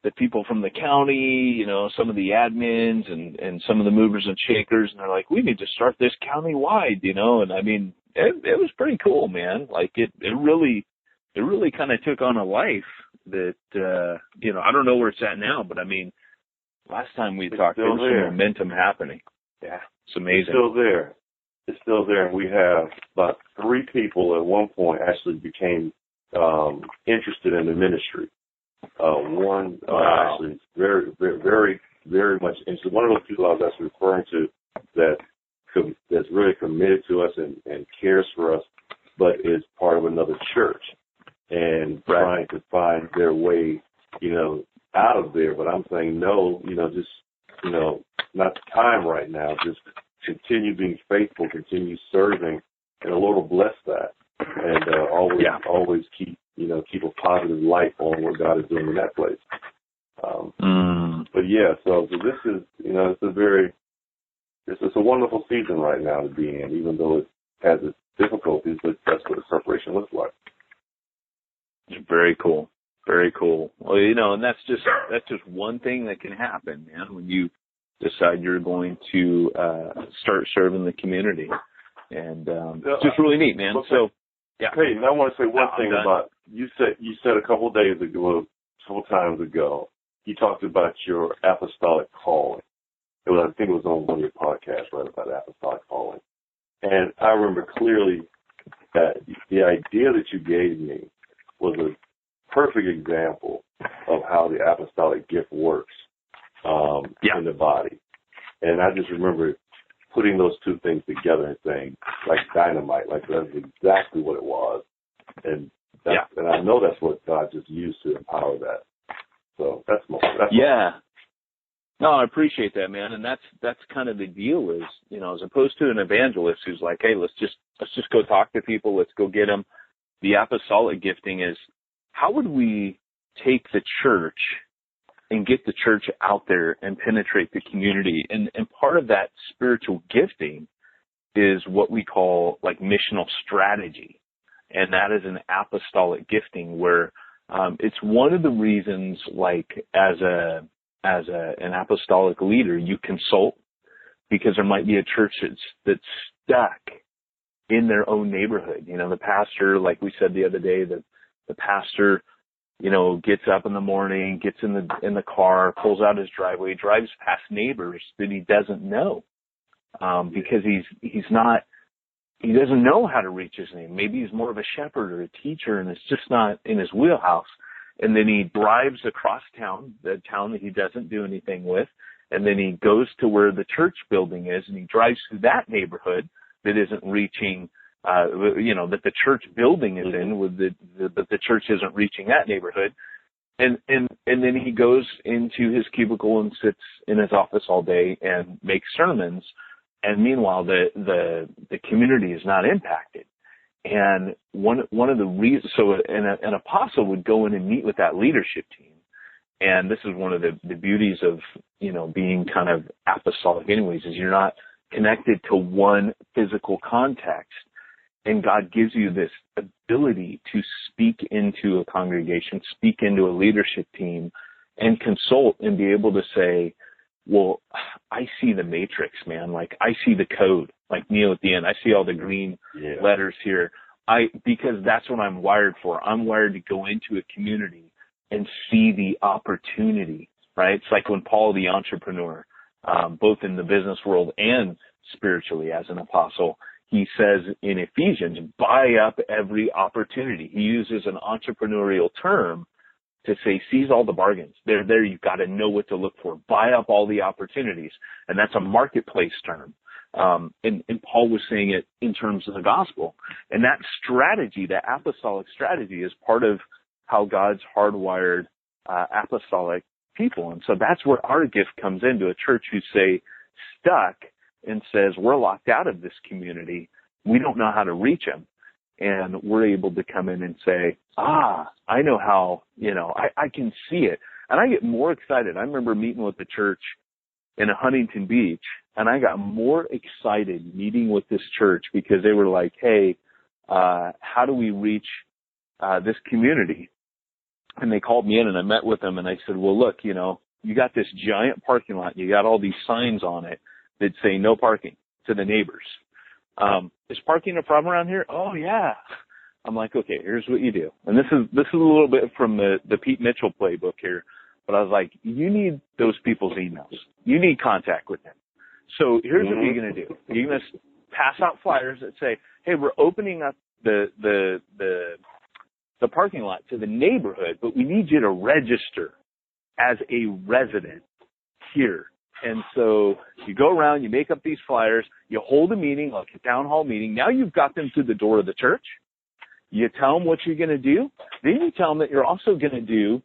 D: the people from the county, some of the admins and some of the movers and shakers, and they're like, we need to start this county-wide, and I mean, it was pretty cool, man. Like it really kind of took on a life that, I don't know where it's at now, but I mean, Last time we talked, there was some momentum happening. Yeah, it's amazing.
E: It's still there. It's still there. And we have about 3 people at one point actually became interested in the ministry. One actually very, very, very, very much interested. One of those people I was actually referring to that's really committed to us and cares for us, but is part of another church and trying to find their way, out of there. But I'm saying no, just, not the time right now. Just continue being faithful, continue serving, and the Lord will bless that. And always keep a positive light on what God is doing in that place. But yeah, so this is, it's a wonderful season right now to be in, even though it has its difficulties, but that's what the separation looks like.
D: It's very cool. Very cool. Well, and that's just one thing that can happen, man, when you decide you're going to start serving the community. And it's just really neat, man. So, yeah.
E: Peyton, I want to say one thing about, you said a couple times ago, you talked about your apostolic calling. I think it was on one of your podcasts, right, about apostolic calling. And I remember clearly that the idea that you gave me was a perfect example of how the apostolic gift works in the body. And I just remember putting those two things together and saying, like dynamite, like that's exactly what it was. And I know that's what God just used to empower that. So that's
D: No, I appreciate that, man. And that's kind of the deal is, as opposed to an evangelist who's like, hey, let's just go talk to people. Let's go get them. The apostolic gifting is, how would we take the church and get the church out there and penetrate the community? And part of that spiritual gifting is what we call like missional strategy. And that is an apostolic gifting where it's one of the reasons, like as an apostolic leader, you consult, because there might be a church that's stuck in their own neighborhood. The pastor, like we said the other day, the pastor, gets up in the morning, gets in the car, pulls out his driveway, drives past neighbors that he doesn't know, because he doesn't know how to reach his neighbor. Maybe he's more of a shepherd or a teacher, and it's just not in his wheelhouse. And then he drives across town, the town that he doesn't do anything with, and then he goes to where the church building is, and he drives through that neighborhood that isn't reaching, that the church building is in, but the church isn't reaching that neighborhood. And then he goes into his cubicle and sits in his office all day and makes sermons. And meanwhile, the community is not impacted. And one of the reasons, so an apostle would go in and meet with that leadership team. And this is one of the beauties of, being kind of apostolic anyways, is you're not connected to one physical context. And God gives you this ability to speak into a congregation, speak into a leadership team, and consult and be able to say, well, I see the matrix, man. Like, I see the code, like Neo at the end. I see all the green letters here. Because that's what I'm wired for. I'm wired to go into a community and see the opportunity, right? It's like when Paul, the entrepreneur, both in the business world and spiritually as an apostle, he says in Ephesians, buy up every opportunity. He uses an entrepreneurial term to say, seize all the bargains. They're there. You've got to know what to look for. Buy up all the opportunities. And that's a marketplace term. And Paul was saying it in terms of the gospel. And that strategy, that apostolic strategy, is part of how God's hardwired apostolic people. And so that's where our gift comes into a church who's, say, stuck and says, we're locked out of this community. We don't know how to reach them. And we're able to come in and say, I know how, I can see it. And I get more excited. I remember meeting with the church in Huntington Beach, and I got more excited meeting with this church because they were like, hey, how do we reach this community? And they called me in, and I met with them, and I said, well, look, you got this giant parking lot. You got all these signs on it that say no parking to the neighbors. Is parking a problem around here? Oh, yeah. I'm like, okay, here's what you do. And this is a little bit from the Pete Mitchell playbook here. but I was like, you need those people's emails. You need contact with them. So here's what you're going to do. You're going to pass out flyers that say, hey, we're opening up the parking lot to the neighborhood, but we need you to register as a resident here. And so you go around, you make up these flyers, you hold a meeting, like a town hall meeting. Now you've got them to the door of the church. You tell them what you're going to do. Then you tell them that you're also going to do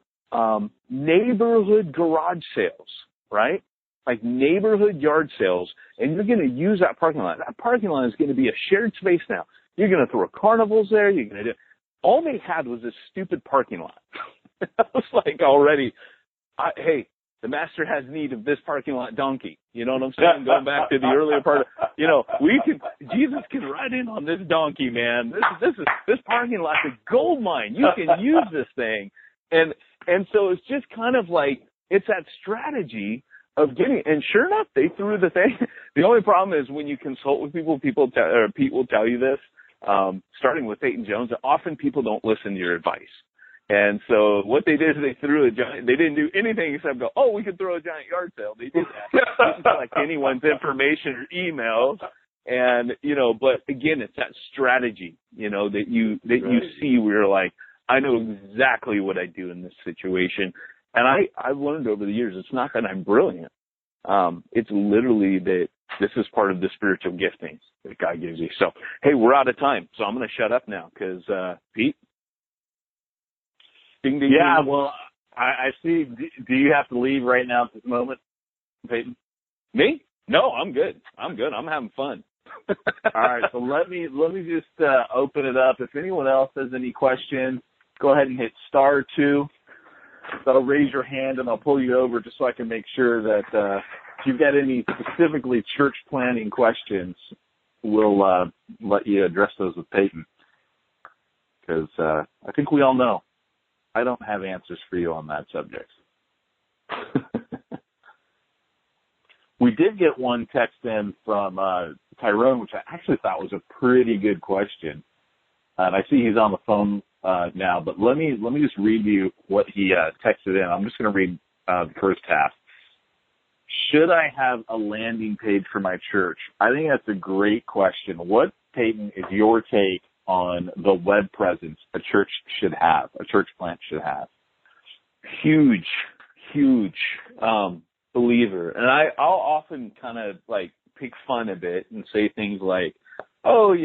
D: neighborhood garage sales, right? Like neighborhood yard sales. And you're going to use that parking lot. That parking lot is going to be a shared space now. You're going to throw carnivals there. You're going to do. All they had was this stupid parking lot. I was like, already, hey, the master has need of this parking lot donkey. You know what I'm saying? Going back to the earlier part of, Jesus can ride in on this donkey, man. This parking lot's a gold mine. You can use this thing. And so it's just kind of like, it's that strategy of getting, and sure enough, they threw the thing. The only problem is when you consult with people, Pete will tell you this, starting with Peyton Jones, that often people don't listen to your advice. And so what they did is they threw they didn't do anything except go, oh, we could throw a giant yard sale. They did that. They didn't collect anyone's information or emails. And, but again, it's that strategy, that you see where you're like, I know exactly what I do in this situation. And I've learned over the years, it's not that I'm brilliant. It's literally that this is part of the spiritual gifting that God gives you. So, hey, we're out of time. So I'm going to shut up now because, Pete? Ding, ding,
C: yeah,
D: ding.
C: well, I see. Do you have to leave right now at this moment, Peyton?
D: Me? No, I'm good. I'm having fun.
C: All right, so let me just open it up. If anyone else has any questions, go ahead and hit *2. That'll raise your hand, and I'll pull you over just so I can make sure that if you've got any specifically church planning questions, we'll let you address those with Peyton. Because I think we all know I don't have answers for you on that subject. We did get one text in from Tyrone, which I actually thought was a pretty good question. And I see he's on the phone now, but let me just read you what he texted in. I'm just going to read the first half. Should I have a landing page for my church? I think that's a great question. What, Peyton, is your take on the web presence a church should have, a church plant should have?
D: Huge believer. And I'll often kind of like pick fun a bit and say things like, oh,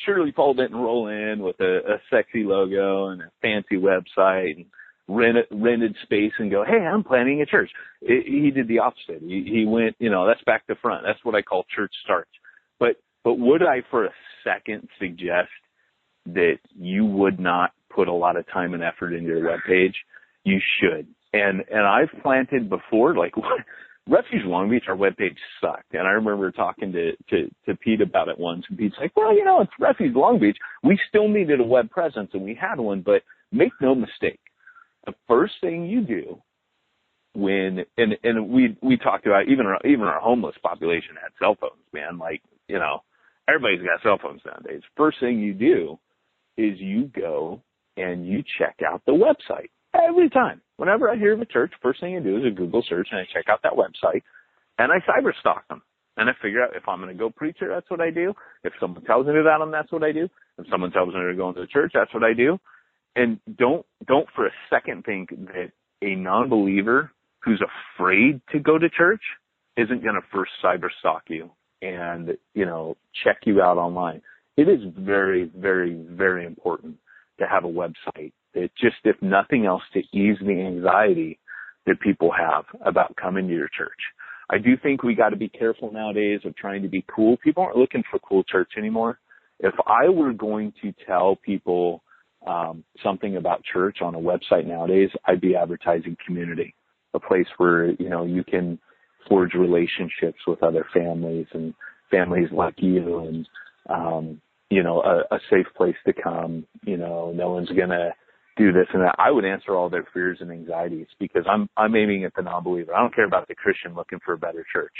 D: Shirley Paul didn't roll in with a sexy logo and a fancy website and rented space and go, hey, I'm planning a church. He did the opposite. He went, that's back to front. That's what I call church starts. But would I for a second suggest that you would not put a lot of time and effort into your webpage? You should. And I've planted before, like Refuge Long Beach, our webpage sucked. And I remember talking to Pete about it once, and Pete's like, well, it's Refuge Long Beach. We still needed a web presence, and we had one, but make no mistake. The first thing you do and we talked about even our homeless population had cell phones, man. Like, everybody's got cell phones nowadays. First thing you do is you go and you check out the website. Every time. Whenever I hear of a church, first thing I do is a Google search and I check out that website and I cyberstalk them. And I figure out if I'm going to go preach there, that's what I do. If someone tells me about them, that's what I do. If someone tells me to go into the church, that's what I do. And don't for a second think that a non-believer who's afraid to go to church isn't going to first cyberstalk you and, check you out online. It is very, very, very important to have a website that just, if nothing else, to ease the anxiety that people have about coming to your church. I do think we got to be careful nowadays of trying to be cool. People aren't looking for cool church anymore. If I were going to tell people something about church on a website nowadays, I'd be advertising community, a place where, you can forge relationships with other families and families like you and, a safe place to come. No one's going to do this and that. I would answer all their fears and anxieties because I'm aiming at the non-believer. I don't care about the Christian looking for a better church.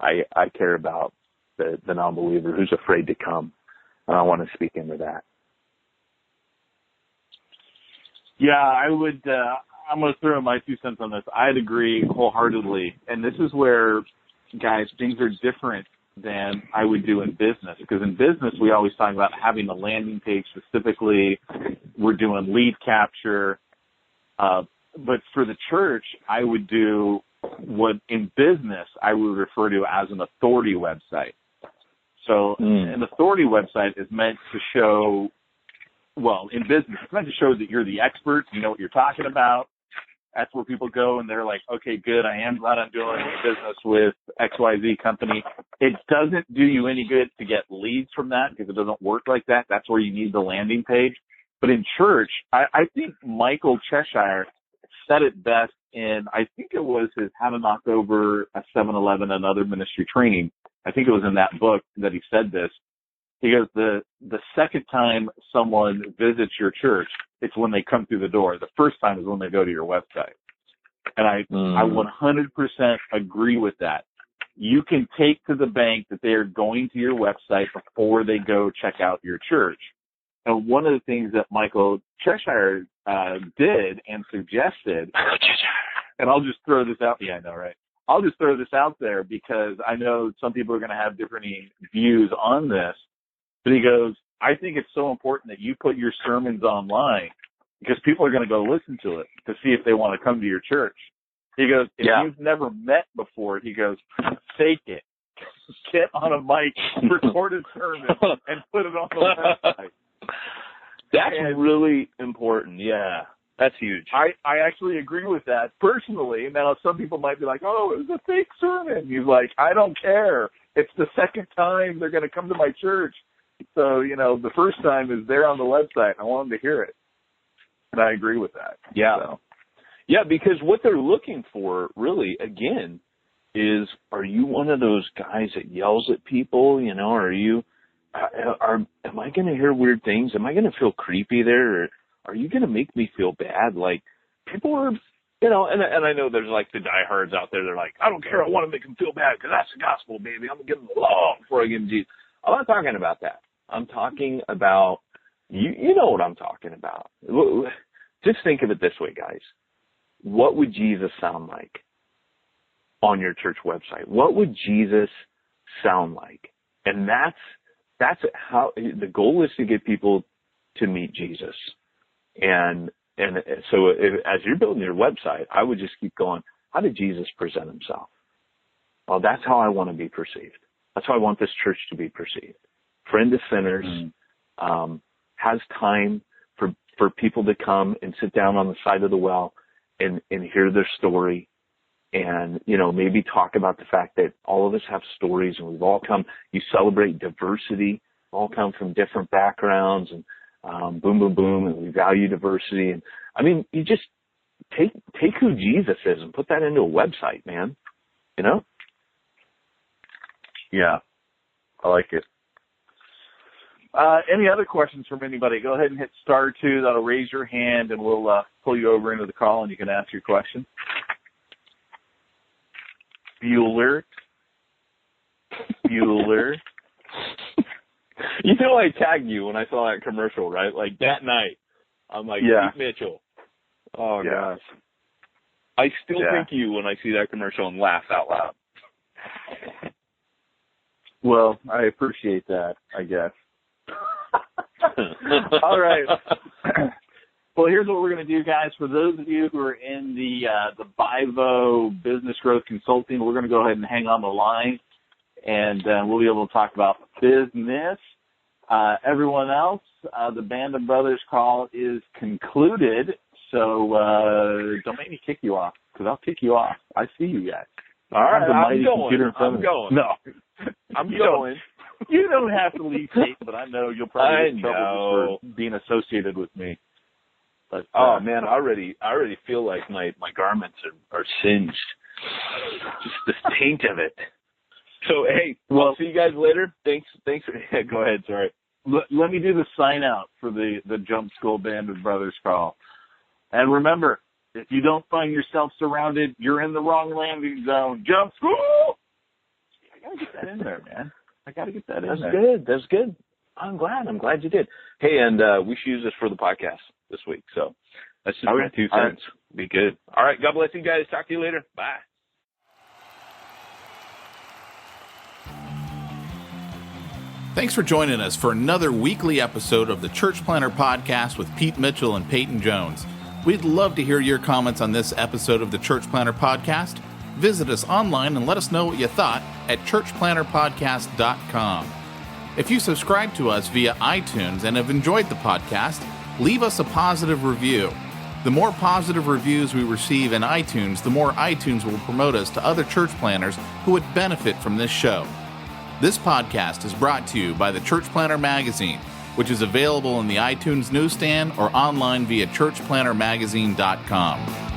D: I care about the non-believer who's afraid to come. And I want to speak into that.
C: Yeah, I I'm going to throw my 2 cents on this. I'd agree wholeheartedly. And this is where, guys, things are different than I would do in business. Because in business, we always talk about having a landing page specifically. We're doing lead capture. But for the church, I would do what in business I would refer to as an authority website. So an authority website is meant to show, well, in business, it's meant to show that you're the expert, you know what you're talking about. That's where people go and they're like, okay, good, I am glad I'm doing business with XYZ company. It doesn't do you any good to get leads from that because it doesn't work like that. That's where you need the landing page. But in church, I think Michael Cheshire said it best in, I think it was his How to Knock Over a 7-Eleven and Other Ministry Training. I think it was in that book that he said this. He goes, the second time someone visits your church, it's when they come through the door. The first time is when they go to your website. And I 100% agree with that. You can take to the bank that they are going to your website before they go check out your church. And one of the things that Michael Cheshire did and suggested, and I'll just throw this out. Yeah, I know, right? I'll just throw this out there because I know some people are going to have different views on this. But he goes, I think it's so important that you put your sermons online because people are going to go listen to it to see if they want to come to your church. He goes, if you've never met before, he goes, fake it. Get on a mic, record a sermon, and put it on the website.
D: That's really important. Yeah, that's huge.
C: I actually agree with that personally. Now, some people might be like, oh, it was a fake sermon. He's like, I don't care. It's the second time they're going to come to my church. So, you know, the first time is there on the website. I want them to hear it. And I agree with that.
D: Yeah.
C: So.
D: Yeah, because what they're looking for really, again, is are you one of those guys that yells at people? You know, am I going to hear weird things? Am I going to feel creepy there? Or are you going to make me feel bad? Like, people are, you know, and I know there's like the diehards out there. They're like, I don't care. I want to make them feel bad because that's the gospel, baby. I'm going to give them the law before I give them Jesus. I'm not talking about that. I'm talking about, you know what I'm talking about. Just think of it this way, guys. What would Jesus sound like on your church website? What would Jesus sound like? And that's how the goal is, to get people to meet Jesus. And so as you're building your website, I would just keep going, how did Jesus present himself? Well, that's how I want to be perceived. That's how I want this church to be perceived. Friend of sinners, has time for people to come and sit down on the side of the well and hear their story, and, you know, maybe talk about the fact that all of us have stories and we've all come, you celebrate diversity, all come from different backgrounds, and boom, boom, boom, and we value diversity. And I mean, you just take who Jesus is and put that into a website, man, you know?
C: Yeah, I like it. Any other questions from anybody? Go ahead and hit *2. That'll raise your hand, and we'll pull you over into the call, and you can ask your question. Bueller.
D: You know, I tagged you when I saw that commercial, right? Like that night. I'm like, Pete Mitchell. Oh, gosh. I still think you when I see that commercial and laugh out loud.
C: Well, I appreciate that, I guess. All right. Well, here's what we're going to do, guys. For those of you who are in the BIVO Business Growth Consulting, we're going to go ahead and hang on the line, and we'll be able to talk about business. Everyone else, the Band of Brothers call is concluded, so don't make me kick you off, because I'll kick you off. I see you guys.
D: All right, I'm going.
C: No.
D: I'm going.
C: You don't have to leave tape, but I know you'll probably get in trouble for being associated with me. But,
D: man, I already feel like my garments are singed. Just the taint of it. So, hey, I'll see you guys later. Thanks. Go ahead. Sorry.
C: Let me do the sign out for the Jump School Band of Brothers call. And remember, if you don't find yourself surrounded, you're in the wrong landing zone. Jump School! I got to get that in there, man. I got to get that in there.
D: That's good. I'm glad you did. Hey, and we should use this for the podcast this week. So That's just my 2 cents. Be good. All right. God bless you guys. Talk to you later. Bye.
B: Thanks for joining us for another weekly episode of the Church Planter Podcast with Pete Mitchell and Peyton Jones. We'd love to hear your comments on this episode of the Church Planter Podcast. Visit us online and let us know what you thought at churchplanterpodcast.com. If you subscribe to us via iTunes and have enjoyed the podcast, leave us a positive review. The more positive reviews we receive in iTunes, the more iTunes will promote us to other church planners who would benefit from this show. This podcast is brought to you by the Church Planter Magazine, which is available in the iTunes newsstand or online via churchplantermagazine.com.